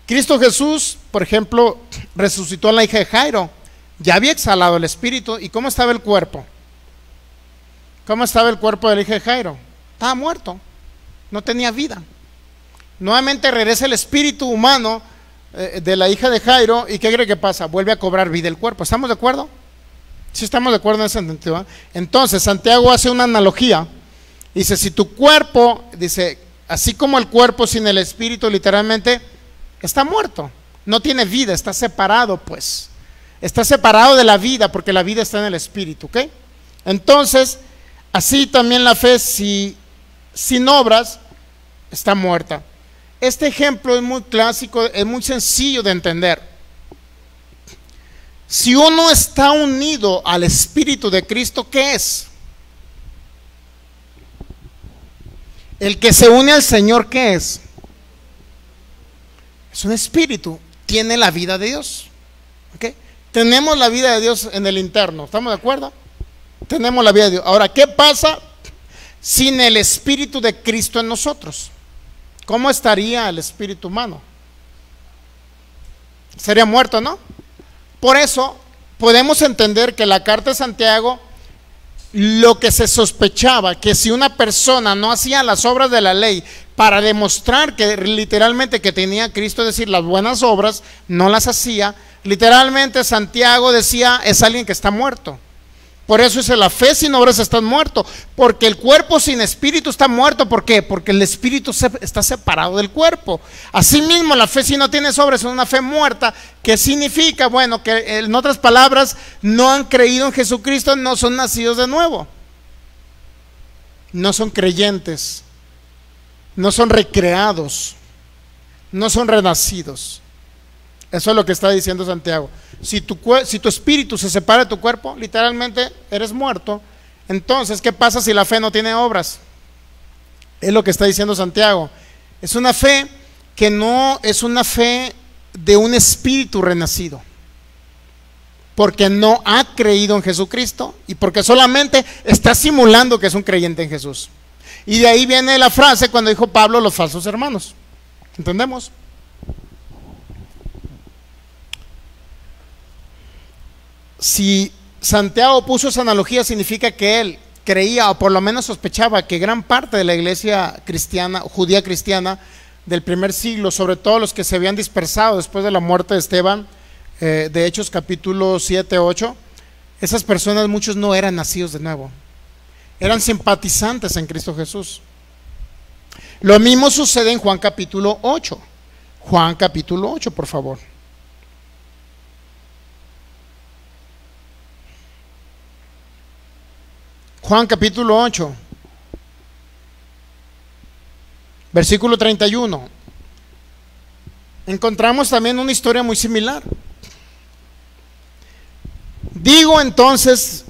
Cristo Jesús, por ejemplo, resucitó a la hija de Jairo. Ya había exhalado el espíritu. ¿Y cómo estaba el cuerpo? ¿Cómo estaba el cuerpo de la hija de Jairo? Estaba muerto, no tenía vida. Nuevamente regresa el espíritu humano de la hija de Jairo. ¿Y qué cree que pasa? Vuelve a cobrar vida el cuerpo. ¿Estamos de acuerdo? Sí, estamos de acuerdo en ese sentido, ¿eh? Entonces Santiago hace una analogía. Dice, si tu cuerpo, dice, así como el cuerpo sin el espíritu, literalmente está muerto, no tiene vida, está separado, pues está separado de la vida, porque la vida está en el espíritu, ¿ok? Entonces, así también la fe, si sin obras, está muerta. Este ejemplo es muy clásico, es muy sencillo de entender. Si uno está unido al Espíritu de Cristo, ¿qué es? El que se une al Señor, ¿qué es? Es un espíritu, tiene la vida de Dios, ¿okay? Tenemos la vida de Dios en el interno, ¿estamos de acuerdo? Tenemos la vida de Dios. Ahora, ¿qué pasa sin el Espíritu de Cristo en nosotros? ¿Cómo estaría el espíritu humano? Sería muerto, ¿no? Por eso podemos entender que la carta de Santiago, lo que se sospechaba, que si una persona no hacía las obras de la ley para demostrar que literalmente que tenía a Cristo, es decir, las buenas obras, no las hacía, literalmente Santiago decía, es alguien que está muerto. Por eso dice, la fe sin obras está muerto, porque el cuerpo sin espíritu está muerto. ¿Por qué? Porque el espíritu está separado del cuerpo. Asimismo, la fe si no tiene obras es una fe muerta. ¿Qué significa? Bueno, que en otras palabras, no han creído en Jesucristo, no son nacidos de nuevo, no son creyentes, no son recreados, no son renacidos. Eso es lo que está diciendo Santiago. Si tu espíritu se separa de tu cuerpo, literalmente eres muerto. Entonces, ¿qué pasa si la fe no tiene obras? Es lo que está diciendo Santiago. Es una fe que no es una fe de un espíritu renacido, porque no ha creído en Jesucristo y porque solamente está simulando que es un creyente en Jesús. Y de ahí viene la frase cuando dijo Pablo, los falsos hermanos. ¿Entendemos? Si Santiago puso esa analogía, significa que él creía, o por lo menos sospechaba, que gran parte de la iglesia cristiana, judía cristiana del primer siglo, sobre todo los que se habían dispersado después de la muerte de Esteban, de Hechos capítulo 7, 8, esas personas, muchos no eran nacidos de nuevo, eran simpatizantes en Cristo Jesús. Lo mismo sucede en Juan capítulo 8. Juan capítulo 8, por favor. Juan capítulo 8, versículo 31. Encontramos también una historia muy similar. Dijo entonces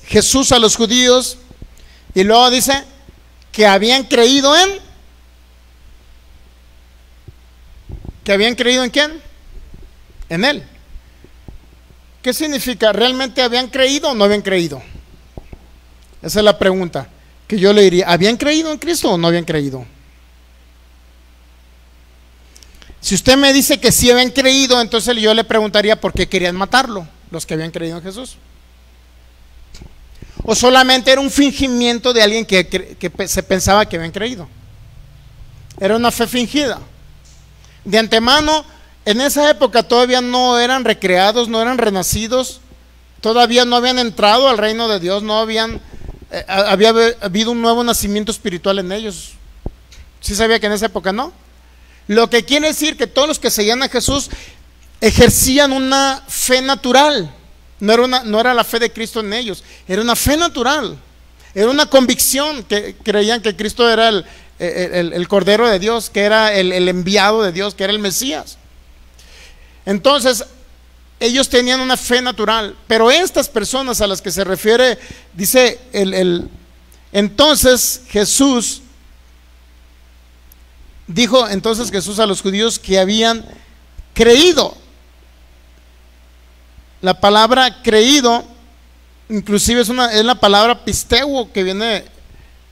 Jesús a los judíos, y luego dice que habían creído en ¿quién? En él. ¿Qué significa? ¿Realmente habían creído o no habían creído? Esa es la pregunta que yo le diría. ¿Habían creído en Cristo o no habían creído? Si usted me dice que sí habían creído, entonces yo le preguntaría por qué querían matarlo, los que habían creído en Jesús. ¿O solamente era un fingimiento de alguien que se pensaba que habían creído? Era una fe fingida. De antemano, En esa época todavía no eran recreados, no eran renacidos, todavía no habían entrado al reino de Dios, no había habido un nuevo nacimiento espiritual en ellos. ¿Sí sabía que en esa época no? Lo que quiere decir que todos los que seguían a Jesús ejercían una fe natural. No era la fe de Cristo en ellos, era una fe natural, era una convicción que creían que Cristo era el Cordero de Dios, que era el enviado de Dios, que era el Mesías. Entonces ellos tenían una fe natural, pero estas personas a las que se refiere, dice entonces Jesús dijo a los judíos que habían creído. La palabra creído inclusive es la palabra pisteuo, que viene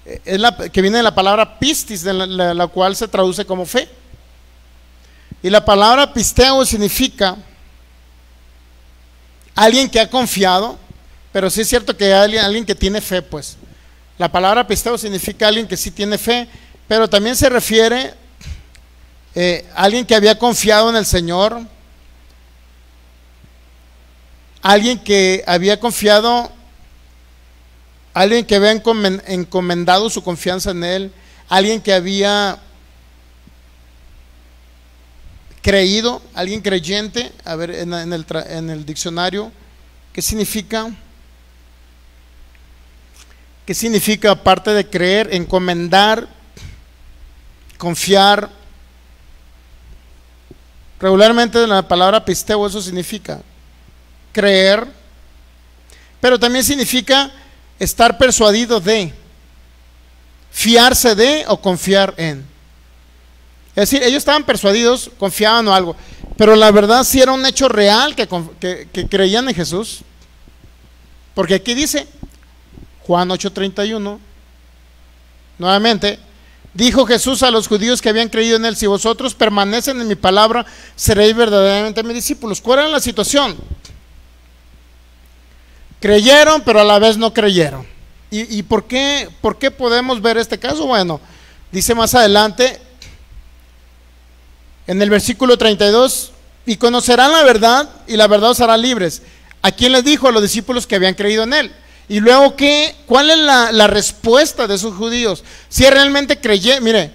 de la palabra pistis, de la cual se traduce como fe. Y la palabra pisteuo significa alguien que ha confiado, pero sí es cierto que alguien que tiene fe, pues. La palabra pisteuo significa alguien que sí tiene fe, pero también se refiere a alguien que había confiado en el Señor, alguien que había confiado, alguien que había encomendado su confianza en Él, alguien que había creído, alguien creyente. A ver, en el diccionario, ¿qué significa? ¿Qué significa aparte de creer? Encomendar, confiar. Regularmente la palabra pisteo eso significa creer, pero también significa estar persuadido de, fiarse de o confiar en. Es decir, ellos estaban persuadidos, confiaban en algo, pero la verdad sí era un hecho real que creían en Jesús. Porque aquí dice Juan 8:31, nuevamente, dijo Jesús a los judíos que habían creído en Él: si vosotros permanecen en mi palabra, seréis verdaderamente mis discípulos. ¿Cuál era la situación? Creyeron, pero a la vez no creyeron. ¿Y por qué podemos ver este caso? Bueno, dice más adelante, en el versículo 32, y conocerán la verdad, y la verdad os hará libres. ¿A quién les dijo? A los discípulos que habían creído en Él. Y luego, ¿cuál es la respuesta de esos judíos? Si realmente creyeron, mire,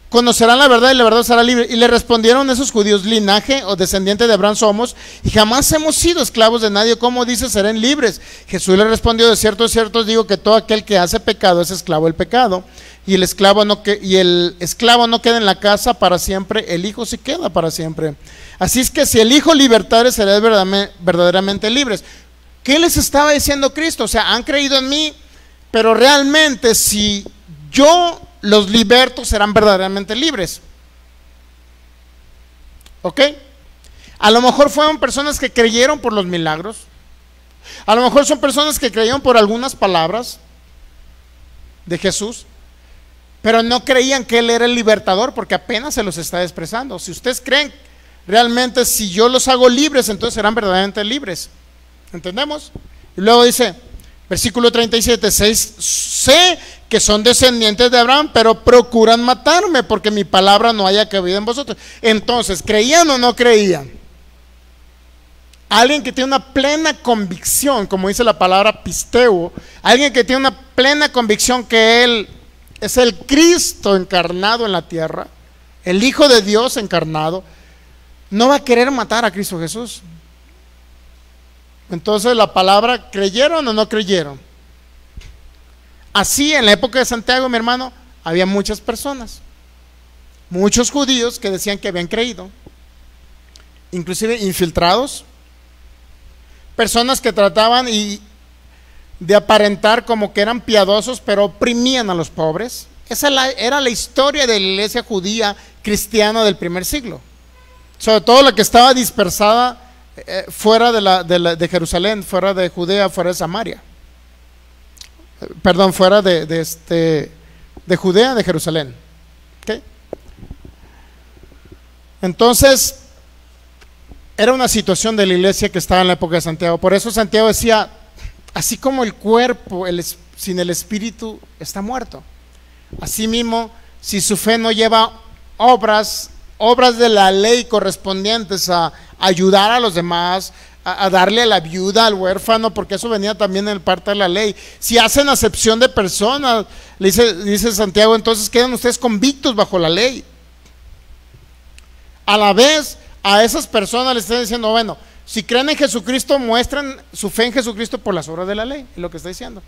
conocerán la verdad y la verdad será libre. Y le respondieron esos judíos: linaje o descendiente de Abraham somos, y jamás hemos sido esclavos de nadie. ¿Cómo dice serán libres? Jesús le respondió: de cierto os digo que todo aquel que hace pecado es esclavo del pecado. Y el esclavo no queda en la casa para siempre, el hijo sí queda para siempre. Así es que si el hijo libertare, seréis verdaderamente libres. ¿Qué les estaba diciendo Cristo? O sea, han creído en mí, pero realmente si yo los liberto, serán verdaderamente libres. ¿Ok? A lo mejor fueron personas que creyeron por los milagros. A lo mejor son personas que creyeron por algunas palabras de Jesús, pero no creían que Él era el libertador, porque apenas se los está expresando. Si ustedes creen realmente, si yo los hago libres, entonces serán verdaderamente libres. ¿Entendemos? Y luego dice, versículo 37, sé que son descendientes de Abraham, pero procuran matarme, porque mi palabra no haya cabida en vosotros. Entonces, ¿creían o no creían? Alguien que tiene una plena convicción, como dice la palabra pisteo, alguien que tiene una plena convicción que Él es el Cristo encarnado en la tierra, el Hijo de Dios encarnado, no va a querer matar a Cristo Jesús. Entonces la palabra, ¿creyeron o no creyeron? Así en la época de Santiago, mi hermano, había muchas personas, muchos judíos que decían que habían creído, inclusive infiltrados, personas que trataban de aparentar como que eran piadosos, pero oprimían a los pobres. Esa era la historia de la iglesia judía cristiana del primer siglo, sobre todo la que estaba dispersada fuera de Jerusalén, fuera de Judea, fuera de Samaria, perdón, fuera de Judea, de Jerusalén. ¿Okay? Entonces era una situación de la iglesia que estaba en la época de Santiago. Por eso Santiago decía, así como el cuerpo sin el espíritu está muerto, así mismo si su fe no lleva obras, obras de la ley correspondientes a ayudar a los demás, a darle a la viuda, al huérfano, porque eso venía también en parte de la ley. Si hacen acepción de personas, dice Santiago, entonces quedan ustedes convictos bajo la ley. A la vez, a esas personas les está diciendo, bueno, si creen en Jesucristo, muestran su fe en Jesucristo por las obras de la ley, es lo que está diciendo.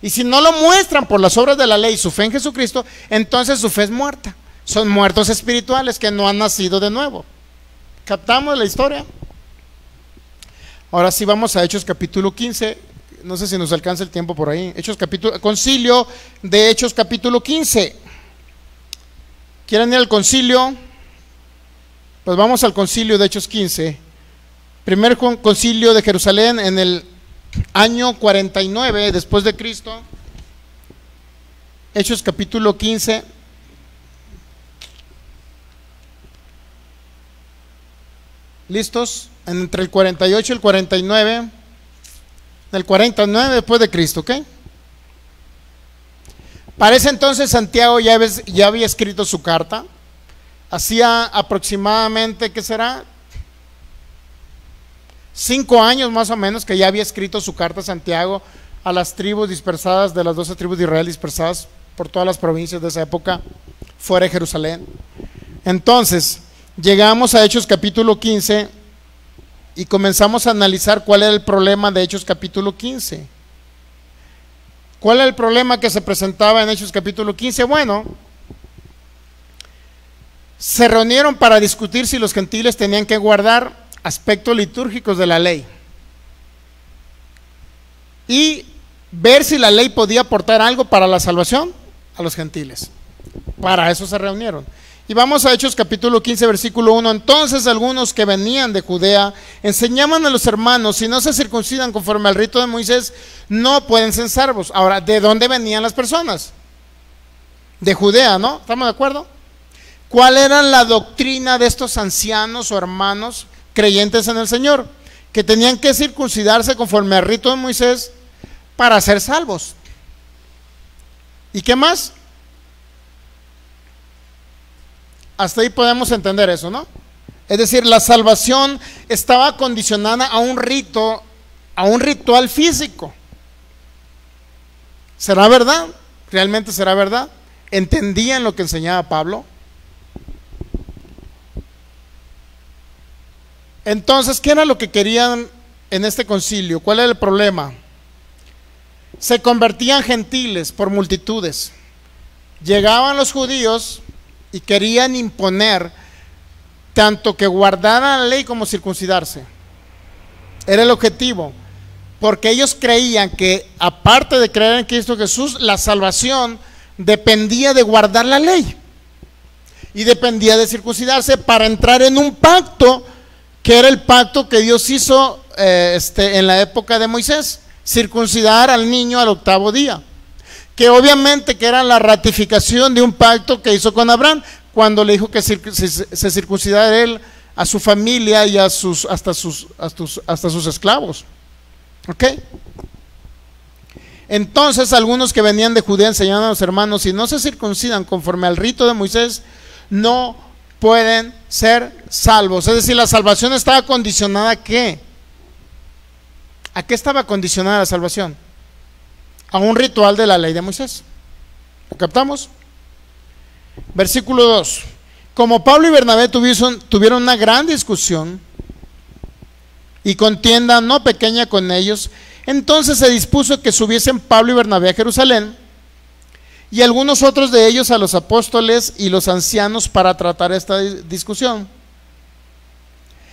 Y si no lo muestran por las obras de la ley, su fe en Jesucristo, entonces su fe es muerta. Son muertos espirituales que no han nacido de nuevo. ¿Captamos la historia? Ahora sí vamos a Hechos capítulo 15. No sé si nos alcanza el tiempo por ahí. Concilio de Hechos capítulo 15. ¿Quieren ir al concilio? Pues vamos al concilio de Hechos 15. Primer concilio de Jerusalén en el año 49 después de Cristo. Hechos capítulo 15. ¿Listos? Entre el 48 y el 49. El 49 después de Cristo, ¿ok? Para ese entonces Santiago ya había escrito su carta. Hacía aproximadamente, ¿qué será? 5 años más o menos que ya había escrito su carta a Santiago a las tribus dispersadas, de las 12 tribus de Israel dispersadas por todas las provincias de esa época, fuera de Jerusalén. Entonces, llegamos a Hechos capítulo 15 y comenzamos a analizar cuál era el problema de Hechos capítulo 15. ¿Cuál era el problema que se presentaba en Hechos capítulo 15? Bueno, se reunieron para discutir si los gentiles tenían que guardar aspectos litúrgicos de la ley y ver si la ley podía aportar algo para la salvación a los gentiles. Para eso se reunieron. Y vamos a Hechos capítulo 15 versículo 1. Entonces algunos que venían de Judea enseñaban a los hermanos, si no se circuncidan conforme al rito de Moisés, no pueden ser salvos. Ahora, ¿de dónde venían las personas? De Judea, ¿no? ¿Estamos de acuerdo? ¿Cuál era la doctrina de estos ancianos o hermanos creyentes en el Señor? Que tenían que circuncidarse conforme al rito de Moisés para ser salvos. ¿Y qué más? Hasta ahí podemos entender eso, ¿no? Es decir, la salvación estaba condicionada a un rito, a un ritual físico. ¿Será verdad? ¿Realmente será verdad? ¿Entendían lo que enseñaba Pablo? Entonces, ¿qué era lo que querían en este concilio? ¿Cuál era el problema? Se convertían gentiles por multitudes. Llegaban los judíos y querían imponer tanto que guardaran la ley como circuncidarse. Era el objetivo, porque ellos creían que aparte de creer en Cristo Jesús, la salvación dependía de guardar la ley y dependía de circuncidarse para entrar en un pacto que era el pacto que Dios hizo en la época de Moisés, circuncidar al niño al 8º día, que obviamente que era la ratificación de un pacto que hizo con Abraham, cuando le dijo que se circuncidara él, a su familia y hasta sus esclavos. ¿Ok? Entonces algunos que venían de Judea enseñaban a los hermanos, si no se circuncidan conforme al rito de Moisés, no pueden ser salvos. Es decir, la salvación estaba condicionada ¿a qué? ¿A qué estaba condicionada la salvación? A un ritual de la ley de Moisés. ¿Lo captamos? Versículo 2. Como Pablo y Bernabé tuvieron una gran discusión y contienda no pequeña con ellos, entonces se dispuso que subiesen Pablo y Bernabé a Jerusalén y algunos otros de ellos a los apóstoles y los ancianos para tratar esta discusión.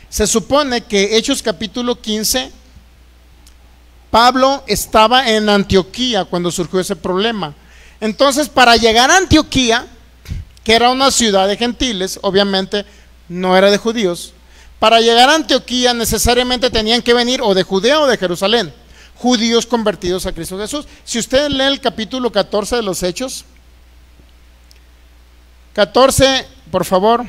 Se supone que Hechos capítulo 15, Pablo estaba en Antioquía cuando surgió ese problema. Entonces, para llegar a Antioquía, que era una ciudad de gentiles, obviamente no era de judíos, para llegar a Antioquía necesariamente tenían que venir o de Judea o de Jerusalén, judíos convertidos a Cristo Jesús. Si usted lee el capítulo 14 de los Hechos, 14, por favor.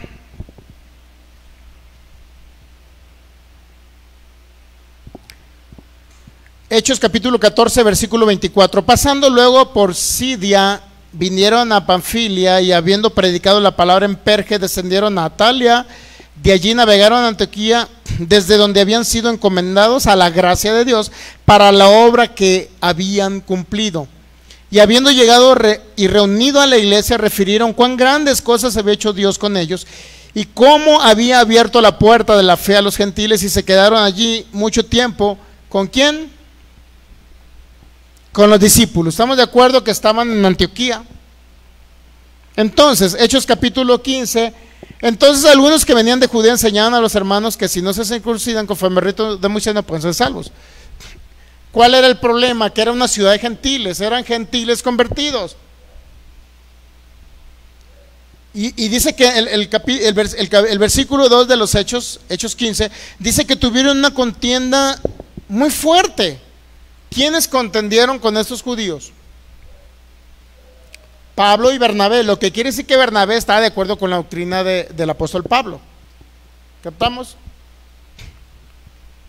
Hechos capítulo 14, versículo 24. Pasando luego por Siria vinieron a Panfilia y habiendo predicado la palabra en Perge, descendieron a Atalia. De allí navegaron a Antioquía, desde donde habían sido encomendados a la gracia de Dios para la obra que habían cumplido. Y habiendo llegado y reunido a la iglesia, refirieron cuán grandes cosas había hecho Dios con ellos y cómo había abierto la puerta de la fe a los gentiles, y se quedaron allí mucho tiempo. ¿Con quién? Con los discípulos. Estamos de acuerdo que estaban en Antioquía. Entonces, Hechos capítulo 15. Entonces algunos que venían de Judea enseñaban a los hermanos que si no se circuncidan conforme al rito de Moisés no pueden ser salvos. ¿Cuál era el problema? Que era una ciudad de gentiles, eran gentiles convertidos. Y dice que el versículo 2 de los Hechos 15, dice que tuvieron una contienda muy fuerte. ¿Quiénes contendieron con estos judíos? Pablo y Bernabé, lo que quiere decir que Bernabé estaba de acuerdo con la doctrina del apóstol Pablo. ¿Captamos?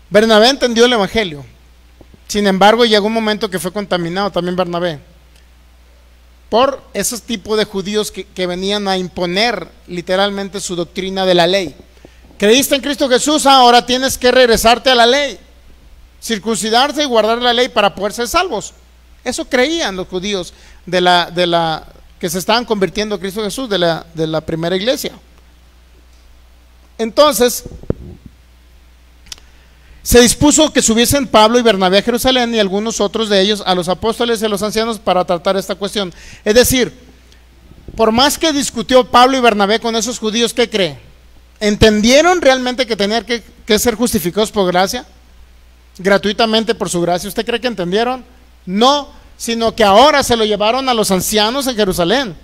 Bernabé entendió el evangelio. Sin embargo, llegó un momento que fue contaminado también Bernabé por esos tipos de judíos que venían a imponer literalmente su doctrina de la ley. ¿Creíste en Cristo Jesús? Ahora tienes que regresarte a la ley, circuncidarse y guardar la ley para poder ser salvos. Eso creían los judíos que se estaban convirtiendo a Cristo Jesús de la primera iglesia. Entonces se dispuso que subiesen Pablo y Bernabé a Jerusalén y algunos otros de ellos a los apóstoles y a los ancianos para tratar esta cuestión. Es decir, por más que discutió Pablo y Bernabé con esos judíos, ¿qué cree? ¿Entendieron realmente que tenían que ser justificados por gracia? Gratuitamente por su gracia. ¿Usted cree que entendieron? No, sino que ahora se lo llevaron a los ancianos en Jerusalén,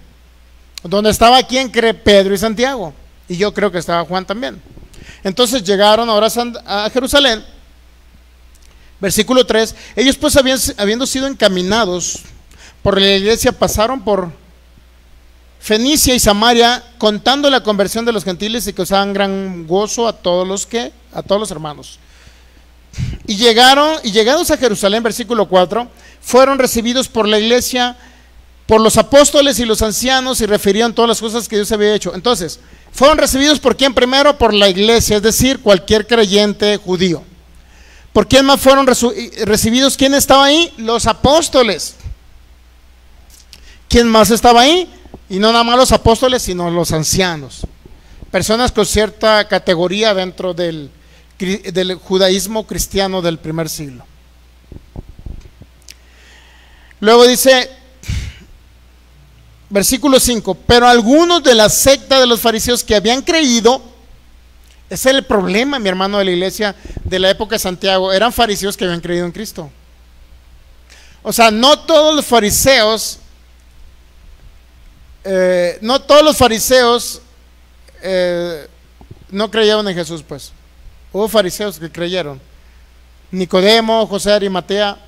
donde estaba quien cree, Pedro y Santiago, y yo creo que estaba Juan también. Entonces llegaron ahora a Jerusalén. Versículo 3, ellos pues habiendo sido encaminados por la iglesia, pasaron por Fenicia y Samaria, contando la conversión de los gentiles, y causaban gran gozo a todos los hermanos. Y llegados a Jerusalén, versículo 4, fueron recibidos por la iglesia, por los apóstoles y los ancianos, y refirieron todas las cosas que Dios había hecho. Entonces, fueron recibidos por quién primero? Por la iglesia, es decir, cualquier creyente judío. ¿Por quién más fueron recibidos? ¿Quién estaba ahí? Los apóstoles. ¿Quién más estaba ahí? Y no nada más los apóstoles, sino los ancianos. Personas con cierta categoría dentro del judaísmo cristiano del primer siglo. Luego dice, versículo 5, pero algunos de la secta de los fariseos que habían creído, ese es el problema, mi hermano, de la iglesia de la época de Santiago, eran fariseos que habían creído en Cristo. O sea, no todos los fariseos no creyeron en Jesús, pues. Hubo fariseos que creyeron. Nicodemo, José de Arimatea,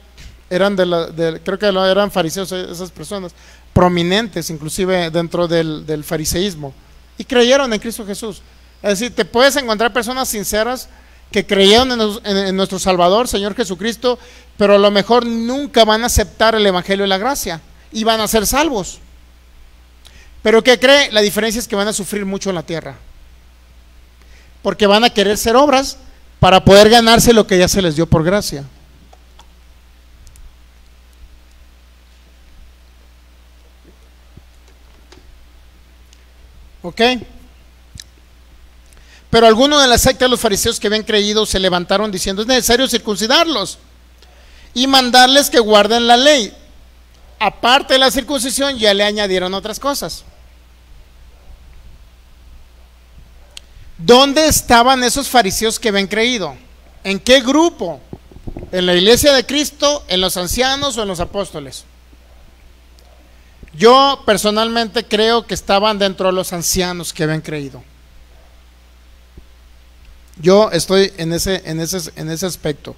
creo que eran fariseos esas personas, prominentes inclusive dentro del fariseísmo, y creyeron en Cristo Jesús. Es decir, te puedes encontrar personas sinceras que creyeron en nuestro Salvador, Señor Jesucristo, pero a lo mejor nunca van a aceptar el Evangelio de la gracia y van a ser salvos. Pero ¿qué cree? La diferencia es que van a sufrir mucho en la tierra, porque van a querer hacer obras para poder ganarse lo que ya se les dio por gracia. ¿Ok? Pero algunos de la secta de los fariseos que habían creído se levantaron diciendo, es necesario circuncidarlos y mandarles que guarden la ley. Aparte de la circuncisión ya le añadieron otras cosas. ¿Dónde estaban esos fariseos que habían creído? ¿En qué grupo? ¿En la iglesia de Cristo, en los ancianos o en los apóstoles? Yo personalmente creo que estaban dentro de los ancianos que habían creído. Yo estoy en ese aspecto.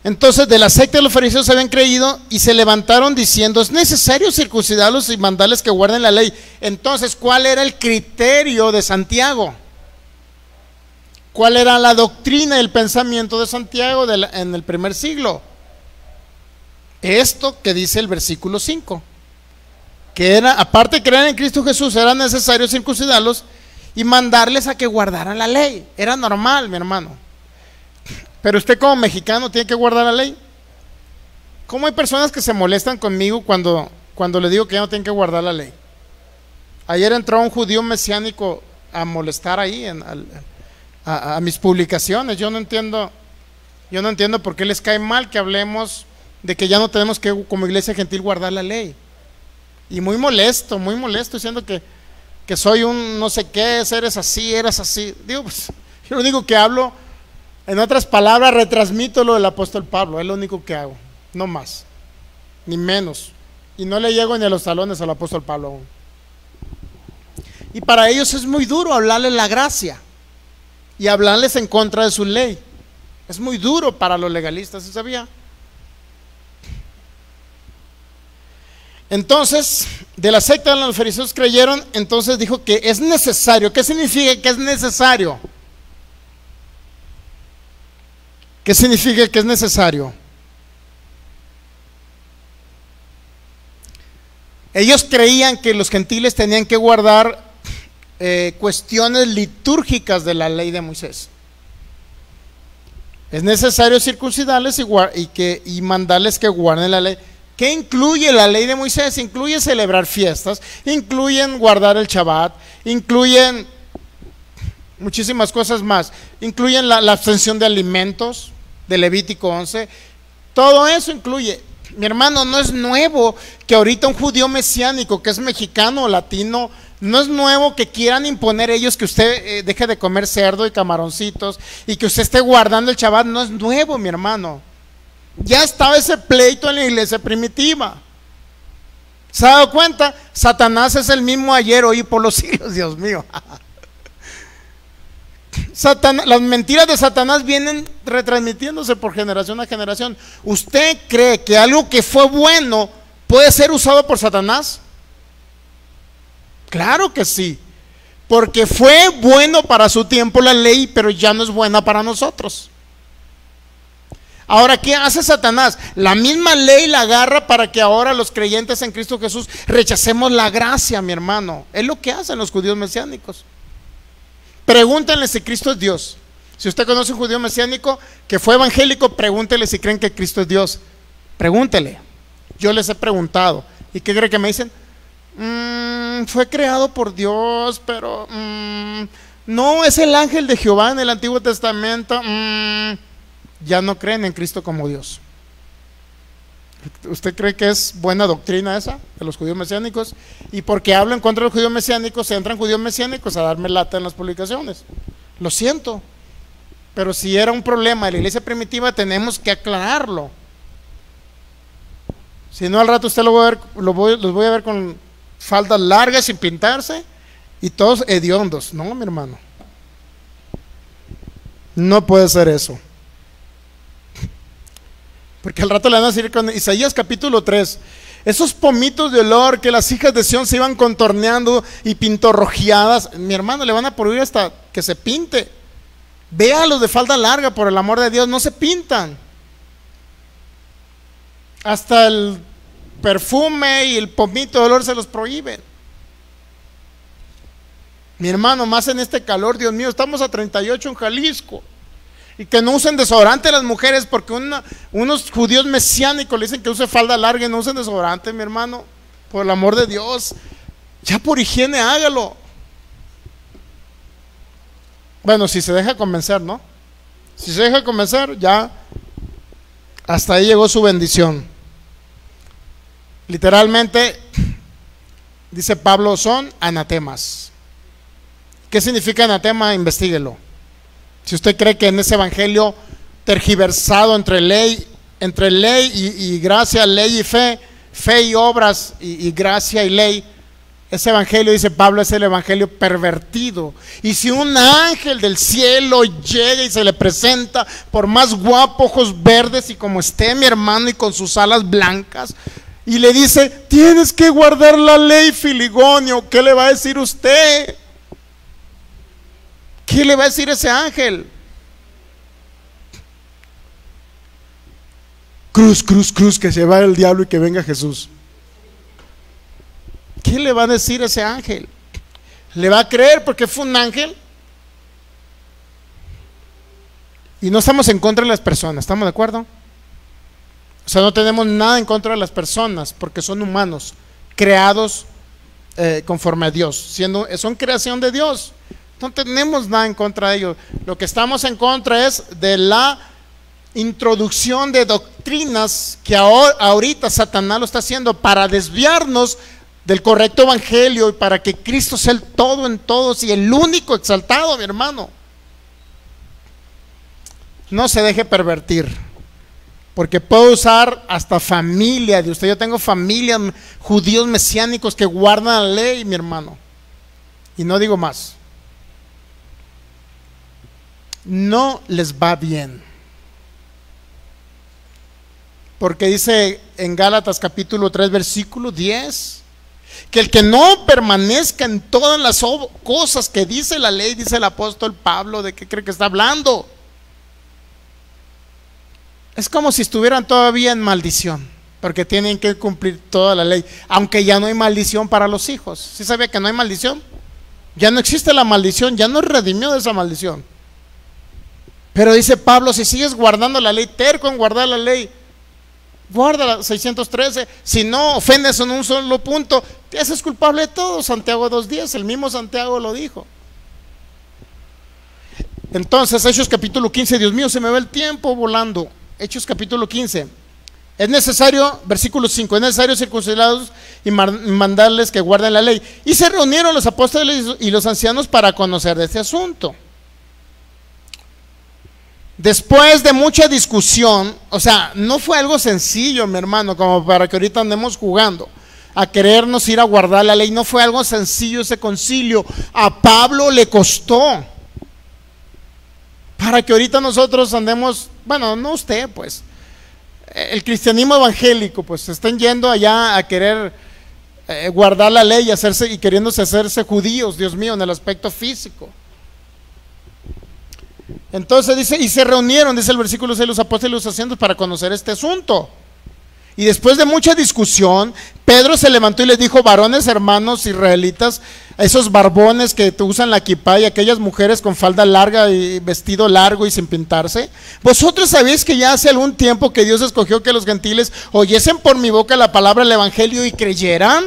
Entonces, de la secta de los fariseos habían creído y se levantaron diciendo, es necesario circuncidarlos y mandarles que guarden la ley. Entonces, ¿cuál era el criterio de Santiago? ¿Cuál era la doctrina y el pensamiento de Santiago en el primer siglo? Esto que dice el versículo 5. que era, aparte de creer en Cristo Jesús, era necesario circuncidarlos y mandarles a que guardaran la ley. Era normal, mi hermano. Pero usted como mexicano tiene que guardar la ley. ¿Cómo hay personas que se molestan conmigo cuando le digo que ya no tienen que guardar la ley? Ayer entró un judío mesiánico a molestar ahí a mis publicaciones. Yo no entiendo por qué les cae mal que hablemos de que ya no tenemos que, como iglesia gentil, guardar la ley. Y muy molesto, diciendo que soy un no sé qué, eres así. Digo, pues, yo lo único que hablo, en otras palabras, retransmito lo del apóstol Pablo. Es lo único que hago, no más, ni menos. Y no le llego ni a los talones al apóstol Pablo aún. Y para ellos es muy duro hablarles la gracia y hablarles en contra de su ley. Es muy duro para los legalistas, ¿sí sabía? Entonces, de la secta de los fariseos creyeron, entonces dijo que es necesario. ¿Qué significa que es necesario? ¿Qué significa que es necesario? Ellos creían que los gentiles tenían que guardar cuestiones litúrgicas de la ley de Moisés. Es necesario circuncidarles y mandarles que guarden la ley. ¿Qué incluye la ley de Moisés? Incluye celebrar fiestas, incluyen guardar el Shabbat, incluyen muchísimas cosas más. Incluyen la abstención de alimentos de Levítico 11. Todo eso incluye. Mi hermano, no es nuevo que ahorita un judío mesiánico que es mexicano o latino, no es nuevo que quieran imponer ellos que usted deje de comer cerdo y camaroncitos y que usted esté guardando el Shabbat. No es nuevo, mi hermano. Ya estaba ese pleito en la iglesia primitiva. ¿Se ha dado cuenta? Satanás es el mismo ayer, hoy y por los siglos, Dios mío. Las mentiras de Satanás vienen retransmitiéndose por generación a generación. ¿Usted cree que algo que fue bueno puede ser usado por Satanás? Claro que sí, porque fue bueno para su tiempo la ley, pero ya no es buena para nosotros. Ahora, ¿qué hace Satanás? La misma ley la agarra para que ahora los creyentes en Cristo Jesús rechacemos la gracia, mi hermano. Es lo que hacen los judíos mesiánicos. Pregúntenle si Cristo es Dios. Si usted conoce un judío mesiánico que fue evangélico, pregúntele si creen que Cristo es Dios. Pregúntele. Yo les he preguntado. ¿Y qué cree que me dicen? Fue creado por Dios, pero no, es el ángel de Jehová en el Antiguo Testamento. Ya no creen en Cristo como Dios. ¿Usted cree que es buena doctrina esa de los judíos mesiánicos? Y porque hablo en contra de los judíos mesiánicos, se entran judíos mesiánicos a darme lata en las publicaciones. Lo siento, pero si era un problema de la iglesia primitiva, tenemos que aclararlo. Si no, al rato usted los voy a ver con faldas largas sin pintarse y todos hediondos. No, mi hermano, no puede ser eso. Porque al rato le van a decir con Isaías capítulo 3, esos pomitos de olor que las hijas de Sión se iban contorneando y pintorrojeadas, mi hermano, le van a prohibir hasta que se pinte. Vea los de falda larga, por el amor de Dios, no se pintan. Hasta el perfume y el pomito de olor se los prohíben. Mi hermano, más en este calor, Dios mío, estamos a 38 en Jalisco. Y que no usen desodorante las mujeres, porque unos judíos mesiánicos le dicen que use falda larga y no usen desodorante, mi hermano. Por el amor de Dios, ya por higiene hágalo. Bueno, si se deja convencer, ¿no? Si se deja convencer, ya hasta ahí llegó su bendición. Literalmente, dice Pablo, son anatemas. ¿Qué significa anatema? Investíguelo. Si usted cree que en ese evangelio tergiversado entre ley y gracia, ley y fe y obras y gracia y ley, ese evangelio, dice Pablo, es el evangelio pervertido. Y si un ángel del cielo llega y se le presenta, por más guapo, ojos verdes y como esté, mi hermano, y con sus alas blancas, y le dice, tienes que guardar la ley, Filigonio, ¿qué le va a decir usted? ¿Qué le va a decir ese ángel? Cruz, cruz, cruz, que se va el diablo y que venga Jesús. ¿qué le va a decir ese ángel? ¿Le va a creer porque fue un ángel? Y no estamos en contra de las personas, ¿estamos de acuerdo? O sea, no tenemos nada en contra de las personas porque son humanos, creados conforme a Dios, son creación de Dios. No tenemos nada en contra de ellos. Lo que estamos en contra es de la introducción de doctrinas que ahorita Satanás lo está haciendo para desviarnos del correcto evangelio y para que Cristo sea el todo en todos y el único exaltado, mi hermano. No se deje pervertir, porque puedo usar hasta familia de usted. Yo tengo familias judíos mesiánicos que guardan la ley, mi hermano, y no digo más. No les va bien, porque dice en Gálatas capítulo 3 versículo 10 que el que no permanezca en todas las cosas que dice la ley, dice el apóstol Pablo, ¿de qué cree que está hablando? Es como si estuvieran todavía en maldición, porque tienen que cumplir toda la ley, aunque ya no hay maldición para los hijos. ¿Sí sabía que no hay maldición? Ya no existe la maldición, ya nos redimió de esa maldición. Pero dice Pablo, si sigues guardando la ley, terco en guardar la ley, guarda la 613, si no ofendes en un solo punto, te haces culpable de todo. Santiago 2:10, el mismo Santiago lo dijo. Entonces, Hechos capítulo 15, Dios mío, se me va el tiempo volando. Hechos capítulo 15, es necesario, versículo 5, es necesario circuncidarlos y mandarles que guarden la ley. Y se reunieron los apóstoles y los ancianos para conocer de este asunto. Después de mucha discusión, o sea, no fue algo sencillo, mi hermano, como para que ahorita andemos jugando a querernos ir a guardar la ley. No fue algo sencillo ese concilio. A Pablo le costó, para que ahorita nosotros andemos, bueno, no usted, pues, el cristianismo evangélico, pues, estén yendo allá a querer guardar la ley y queriéndose hacerse judíos, Dios mío, en el aspecto físico. Entonces dice, y se reunieron, dice el versículo 6, los apóstoles y los ancianos para conocer este asunto. Y después de mucha discusión, Pedro se levantó y les dijo: varones hermanos israelitas, a esos barbones que usan la kipá y aquellas mujeres con falda larga y vestido largo y sin pintarse, vosotros sabéis que ya hace algún tiempo que Dios escogió que los gentiles oyesen por mi boca la palabra del evangelio y creyeran.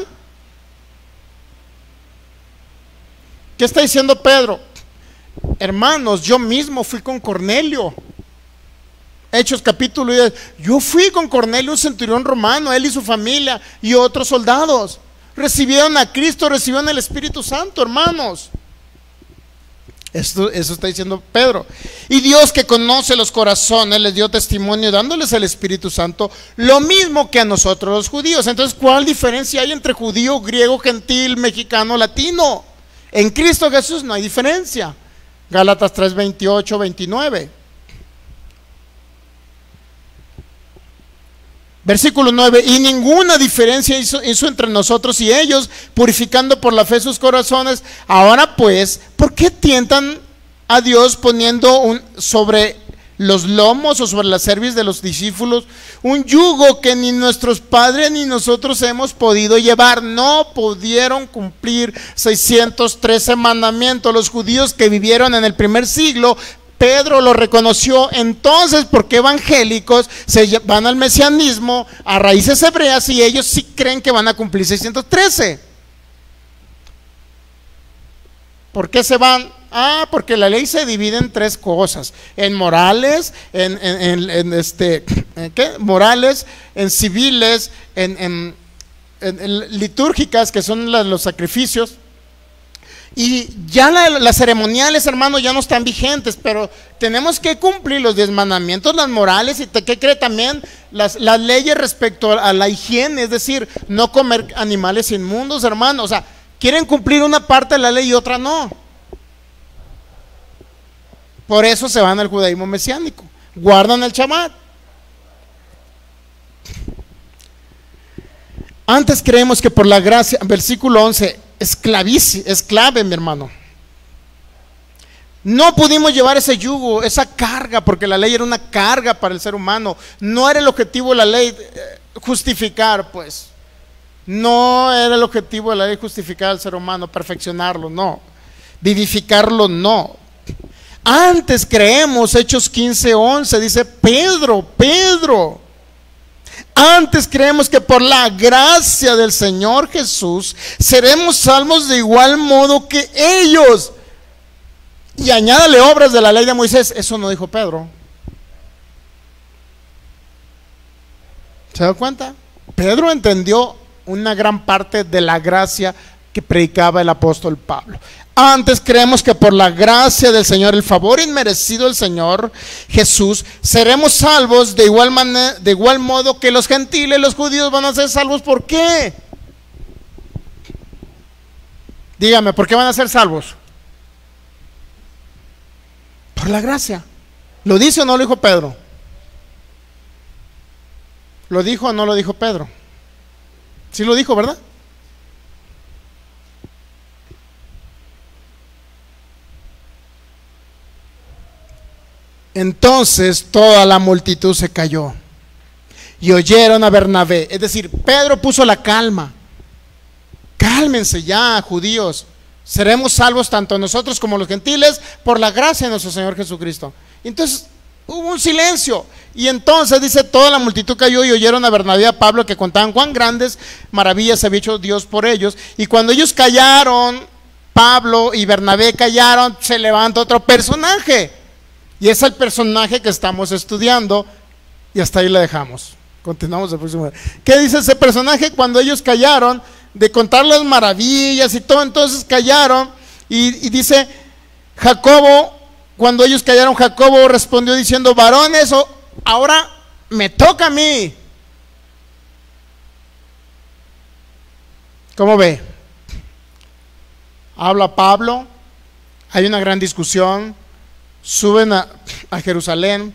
¿Qué está diciendo Pedro? Hermanos, yo mismo fui con Cornelio. Hechos capítulo 10, yo fui con Cornelio, un centurión romano, él y su familia y otros soldados. Recibieron a Cristo, recibieron el Espíritu Santo, hermanos. Eso está diciendo Pedro. Y Dios, que conoce los corazones, les dio testimonio dándoles el Espíritu Santo, lo mismo que a nosotros los judíos. Entonces, ¿cuál diferencia hay entre judío, griego, gentil, mexicano, latino? En Cristo Jesús no hay diferencia. Gálatas 3, 28, 29. Versículo 9, y ninguna diferencia hizo entre nosotros y ellos, purificando por la fe sus corazones. Ahora pues, ¿por qué tientan a Dios poniendo sobre los lomos o sobre la cerviz de los discípulos un yugo que ni nuestros padres ni nosotros hemos podido llevar? No pudieron cumplir 613 mandamientos. Los judíos que vivieron en el primer siglo, Pedro lo reconoció. Entonces, ¿por qué evangélicos se van al mesianismo a raíces hebreas y ellos sí creen que van a cumplir 613? ¿Por qué se van? Porque la ley se divide en tres cosas: en morales, morales, en civiles, en litúrgicas, que son los sacrificios. Y ya las ceremoniales, hermanos, ya no están vigentes, pero tenemos que cumplir los 10 mandamientos, las morales, y ¿qué cree? También las leyes respecto a la higiene, es decir, no comer animales inmundos, hermanos. O sea, quieren cumplir una parte de la ley y otra no. Por eso se van al judaísmo mesiánico, guardan el Shabbat. Antes creemos que por la gracia, versículo 11, es clave, mi hermano. No pudimos llevar ese yugo, esa carga, porque la ley era una carga para el ser humano. No era el objetivo de la ley justificar, pues. No era el objetivo de la ley justificar al ser humano, perfeccionarlo, no. Vivificarlo, no. Antes creemos, Hechos 15:11, dice Pedro, antes creemos que por la gracia del Señor Jesús seremos salvos de igual modo que ellos. Y añádale obras de la ley de Moisés. Eso no dijo Pedro. ¿Se da cuenta? Pedro entendió una gran parte de la gracia que predicaba el apóstol Pablo. Antes creemos que por la gracia del Señor, el favor inmerecido del Señor Jesús, seremos salvos de igual modo que los gentiles, los judíos van a ser salvos. ¿Por qué? Dígame, ¿por qué van a ser salvos? Por la gracia. ¿Lo dice o no lo dijo Pedro? ¿Lo dijo o no lo dijo Pedro? Sí lo dijo, ¿verdad? Entonces toda la multitud se cayó y oyeron a Bernabé. Es decir, Pedro puso la calma. Cálmense ya, judíos. Seremos salvos tanto nosotros como los gentiles por la gracia de nuestro Señor Jesucristo. Entonces hubo un silencio. Y entonces dice, toda la multitud cayó y oyeron a Bernabé y a Pablo, que contaban cuán grandes maravillas había hecho Dios por ellos. Y cuando ellos callaron, Pablo y Bernabé callaron, se levanta otro personaje. Y es el personaje que estamos estudiando. Y hasta ahí la dejamos. Continuamos el próximo día. ¿Qué dice ese personaje? Cuando ellos callaron de contar las maravillas y todo, entonces callaron. Y dice Jacobo, cuando ellos callaron, Jacobo respondió diciendo, varones, ahora me toca a mí. ¿Cómo ve? Habla Pablo, hay una gran discusión. Suben a Jerusalén,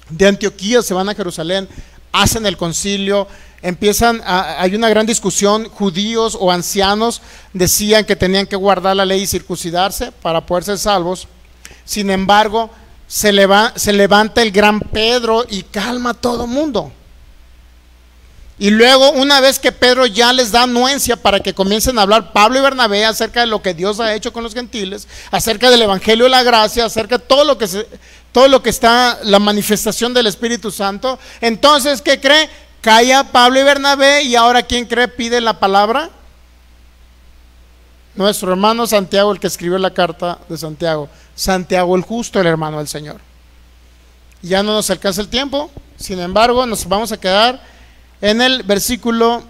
de Antioquía se van a Jerusalén, hacen el concilio, hay una gran discusión. Judíos o ancianos decían que tenían que guardar la ley y circuncidarse para poder ser salvos. Sin embargo, se levanta el gran Pedro y calma a todo mundo. Y luego, una vez que Pedro ya les da anuencia para que comiencen a hablar Pablo y Bernabé acerca de lo que Dios ha hecho con los gentiles, acerca del evangelio de la gracia, acerca de todo lo que está, la manifestación del Espíritu Santo, entonces, ¿qué cree? Calla Pablo y Bernabé. Y ahora, ¿quién cree pide la palabra? Nuestro hermano Santiago, el que escribió la carta de Santiago. Santiago el justo, el hermano del Señor. Ya no nos alcanza el tiempo, sin embargo, nos vamos a quedar en el versículo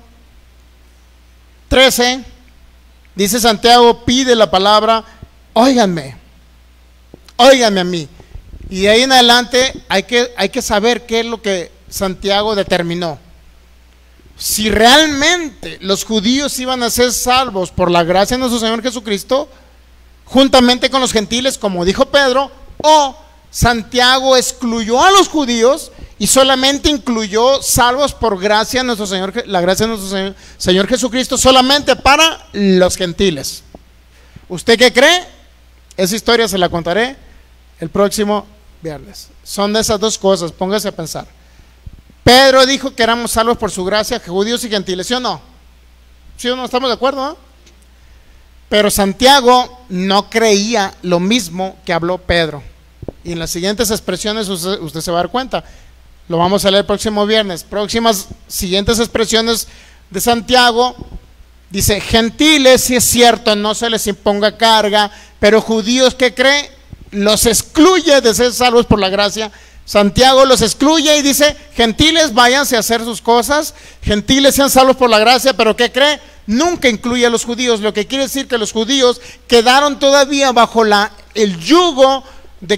13. Dice Santiago, pide la palabra, óiganme a mí. Y de ahí en adelante hay que saber qué es lo que Santiago determinó. Si realmente los judíos iban a ser salvos por la gracia de nuestro Señor Jesucristo, juntamente con los gentiles, como dijo Pedro, o Santiago excluyó a los judíos y solamente incluyó salvos por gracia de nuestro Señor, la gracia de nuestro Señor Jesucristo solamente para los gentiles. ¿Usted qué cree? Esa historia se la contaré el próximo viernes. Son de esas dos cosas, póngase a pensar. Pedro dijo que éramos salvos por su gracia, judíos y gentiles, ¿sí o no? ¿Sí o no? ¿Estamos de acuerdo? ¿No? Pero Santiago no creía lo mismo que habló Pedro. Y en las siguientes expresiones usted se va a dar cuenta. Lo vamos a leer el próximo viernes. Siguientes expresiones de Santiago. Dice, gentiles, si es cierto, no se les imponga carga, pero judíos, ¿qué cree? Los excluye de ser salvos por la gracia. Santiago los excluye y dice, gentiles, váyanse a hacer sus cosas, gentiles sean salvos por la gracia, pero ¿qué cree? Nunca incluye a los judíos, lo que quiere decir que los judíos quedaron todavía bajo el yugo de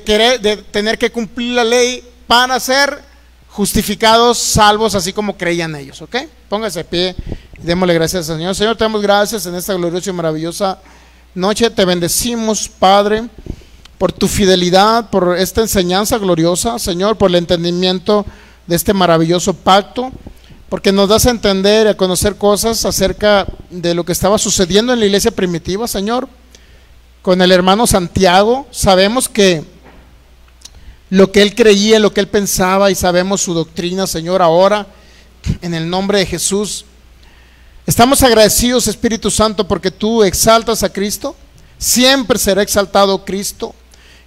tener que cumplir la ley para ser justificados, salvos, así como creían ellos, ¿ok? Póngase de pie y démosle gracias al Señor. Señor, te damos gracias en esta gloriosa y maravillosa noche. Te bendecimos, Padre, por tu fidelidad, por esta enseñanza gloriosa, Señor, por el entendimiento de este maravilloso pacto, porque nos das a entender y a conocer cosas acerca de lo que estaba sucediendo en la iglesia primitiva, Señor. Con el hermano Santiago, sabemos que lo que él creía, lo que él pensaba, y sabemos su doctrina, Señor, ahora, en el nombre de Jesús. Estamos agradecidos, Espíritu Santo, porque tú exaltas a Cristo. Siempre será exaltado Cristo,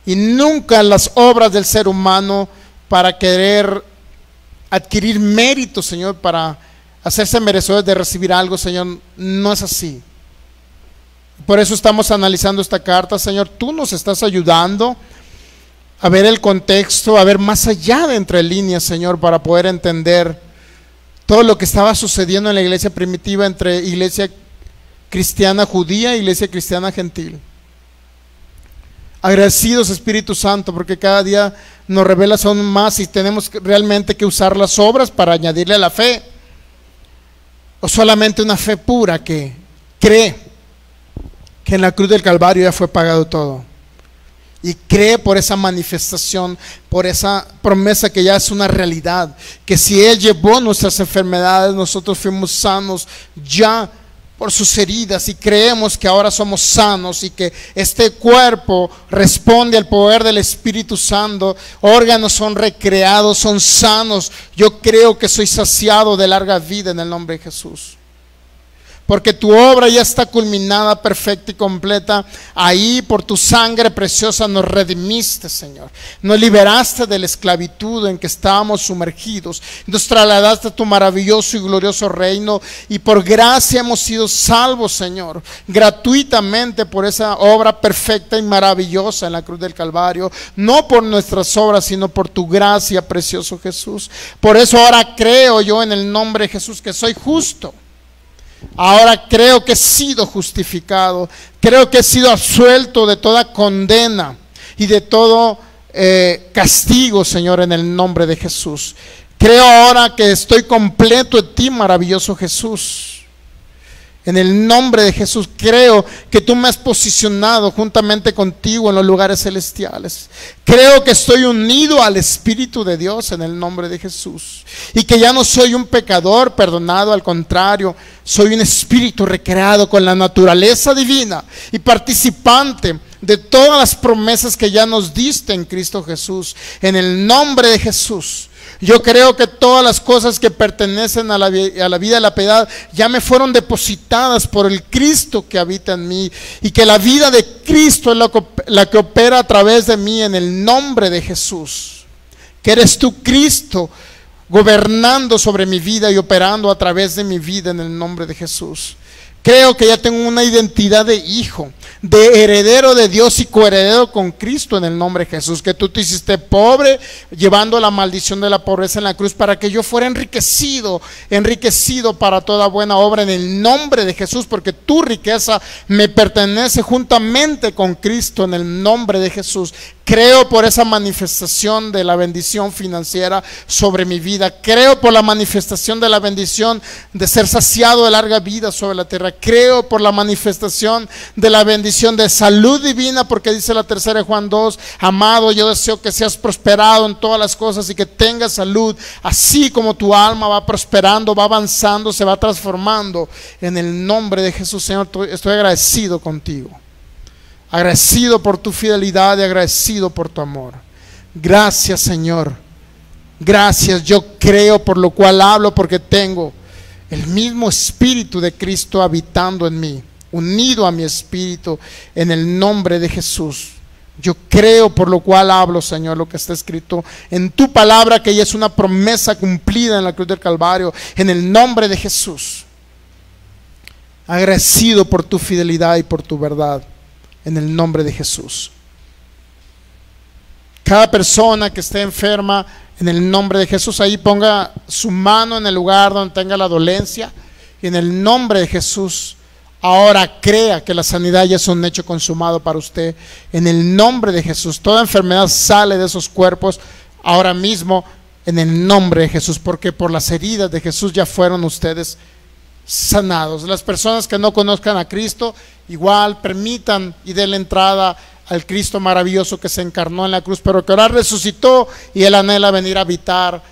y nunca las obras del ser humano para querer adquirir mérito, Señor, para hacerse merecedores de recibir algo, Señor. No es así. Por eso estamos analizando esta carta, Señor. Tú nos estás ayudando a ver el contexto, a ver más allá de entre líneas, Señor, para poder entender todo lo que estaba sucediendo en la iglesia primitiva, entre iglesia cristiana judía e iglesia cristiana gentil. Agradecidos, Espíritu Santo, porque cada día nos revelas aún más y tenemos realmente que usar las obras para añadirle a la fe, o solamente una fe pura que cree que en la cruz del Calvario ya fue pagado todo, y cree por esa manifestación, por esa promesa que ya es una realidad, que si Él llevó nuestras enfermedades, nosotros fuimos sanos ya por sus heridas, y creemos que ahora somos sanos y que este cuerpo responde al poder del Espíritu Santo. Órganos son recreados, son sanos. Yo creo que soy saciado de larga vida en el nombre de Jesús, porque tu obra ya está culminada, perfecta y completa. Ahí por tu sangre preciosa nos redimiste, Señor. Nos liberaste de la esclavitud en que estábamos sumergidos. Nos trasladaste a tu maravilloso y glorioso reino. Y por gracia hemos sido salvos, Señor, gratuitamente por esa obra perfecta y maravillosa en la cruz del Calvario. No por nuestras obras, sino por tu gracia, precioso Jesús. Por eso ahora creo yo en el nombre de Jesús que soy justo. Ahora creo que he sido justificado, creo que he sido absuelto de toda condena y de todo castigo, Señor, en el nombre de Jesús. Creo ahora que estoy completo en ti, maravilloso Jesús. En el nombre de Jesús creo que tú me has posicionado juntamente contigo en los lugares celestiales. Creo que estoy unido al Espíritu de Dios en el nombre de Jesús, y que ya no soy un pecador perdonado, al contrario, soy un espíritu recreado con la naturaleza divina y participante de todas las promesas que ya nos diste en Cristo Jesús. En el nombre de Jesús, yo creo que todas las cosas que pertenecen a la vida de la piedad ya me fueron depositadas por el Cristo que habita en mí, y que la vida de Cristo es la que opera a través de mí en el nombre de Jesús. Que eres tú, Cristo, gobernando sobre mi vida y operando a través de mi vida en el nombre de Jesús. Creo que ya tengo una identidad de hijo, de heredero de Dios y coheredero con Cristo en el nombre de Jesús. Que tú te hiciste pobre, llevando la maldición de la pobreza en la cruz, para que yo fuera enriquecido para toda buena obra en el nombre de Jesús, porque tu riqueza me pertenece juntamente con Cristo en el nombre de Jesús. Creo por esa manifestación de la bendición financiera sobre mi vida. Creo por la manifestación de la bendición de ser saciado de larga vida sobre la tierra. Creo por la manifestación de la bendición de salud divina, porque dice la tercera de Juan 2, amado, yo deseo que seas prosperado en todas las cosas y que tengas salud, así como tu alma va prosperando, va avanzando, se va transformando. En el nombre de Jesús, Señor, estoy agradecido contigo. Agradecido por tu fidelidad y agradecido por tu amor. Gracias, Señor. Gracias. Yo creo, por lo cual hablo, porque tengo el mismo Espíritu de Cristo habitando en mí, unido a mi espíritu, en el nombre de Jesús. Yo creo, por lo cual hablo, Señor, lo que está escrito en tu palabra, que ella es una promesa cumplida en la cruz del Calvario, en el nombre de Jesús. Agradecido por tu fidelidad y por tu verdad, en el nombre de Jesús. Cada persona que esté enferma, en el nombre de Jesús, ahí ponga su mano en el lugar donde tenga la dolencia, y en el nombre de Jesús ahora crea que la sanidad ya es un hecho consumado para usted. En el nombre de Jesús, toda enfermedad sale de esos cuerpos ahora mismo, en el nombre de Jesús, porque por las heridas de Jesús ya fueron ustedes sanados. Las personas que no conozcan a Cristo, igual permitan y den la entrada al Cristo maravilloso que se encarnó en la cruz, pero que ahora resucitó, y Él anhela venir a habitar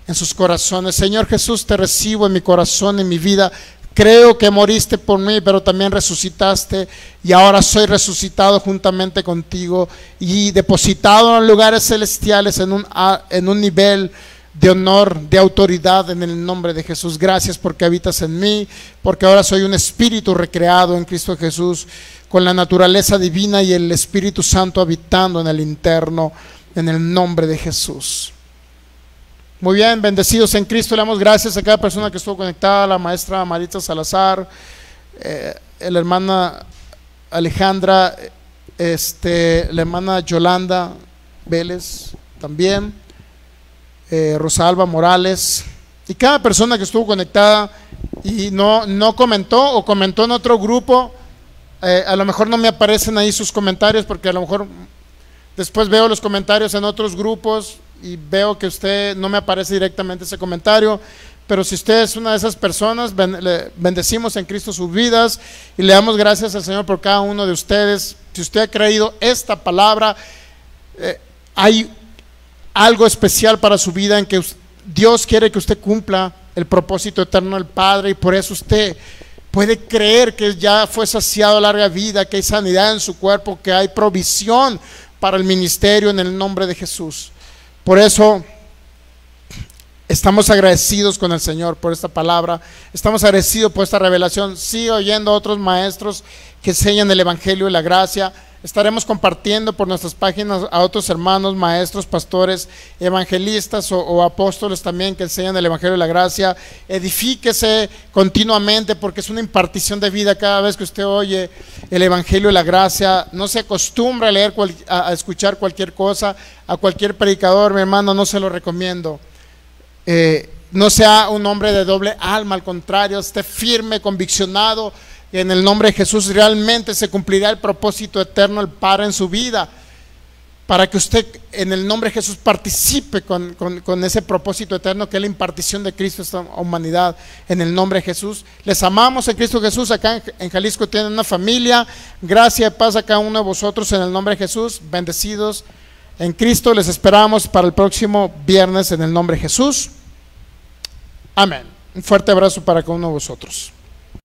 en sus corazones. Señor Jesús, te recibo en mi corazón, en mi vida. Creo que moriste por mí, pero también resucitaste, y ahora soy resucitado juntamente contigo y depositado en lugares celestiales, en un nivel de honor, de autoridad en el nombre de Jesús. Gracias porque habitas en mí, porque ahora soy un espíritu recreado en Cristo Jesús, con la naturaleza divina y el Espíritu Santo habitando en el interno, en el nombre de Jesús. Muy bien, bendecidos en Cristo. Le damos gracias a cada persona que estuvo conectada, la maestra Maritza Salazar, la hermana Alejandra, la hermana Yolanda Vélez también, Rosalba Morales, y cada persona que estuvo conectada y no comentó o comentó en otro grupo. A lo mejor no me aparecen ahí sus comentarios, porque a lo mejor después veo los comentarios en otros grupos y veo que usted no me aparece directamente ese comentario. Pero si usted es una de esas personas, le bendecimos en Cristo sus vidas y le damos gracias al Señor por cada uno de ustedes. Si usted ha creído esta palabra, hay algo especial para su vida, en que Dios quiere que usted cumpla el propósito eterno del Padre, y por eso usted puede creer que ya fue saciado larga vida, que hay sanidad en su cuerpo, que hay provisión para el ministerio en el nombre de Jesús. Por eso estamos agradecidos con el Señor por esta palabra, estamos agradecidos por esta revelación. Sigue oyendo a otros maestros que enseñan el Evangelio y la gracia. Estaremos compartiendo por nuestras páginas a otros hermanos, maestros, pastores, evangelistas o apóstoles también que enseñan el Evangelio y la gracia. Edifíquese continuamente, porque es una impartición de vida cada vez que usted oye el Evangelio y la gracia. No se acostumbra a leer, a escuchar cualquier cosa, a cualquier predicador, mi hermano, no se lo recomiendo. No sea un hombre de doble alma, al contrario, esté firme, conviccionado. En el nombre de Jesús realmente se cumplirá el propósito eterno del Padre en su vida, para que usted en el nombre de Jesús participe con ese propósito eterno, que es la impartición de Cristo a esta humanidad. En el nombre de Jesús les amamos en Cristo Jesús. Acá en Jalisco tienen una familia. Gracia y paz a cada uno de vosotros en el nombre de Jesús. Bendecidos en Cristo. Les esperamos para el próximo viernes en el nombre de Jesús. Amén. Un fuerte abrazo para cada uno de vosotros.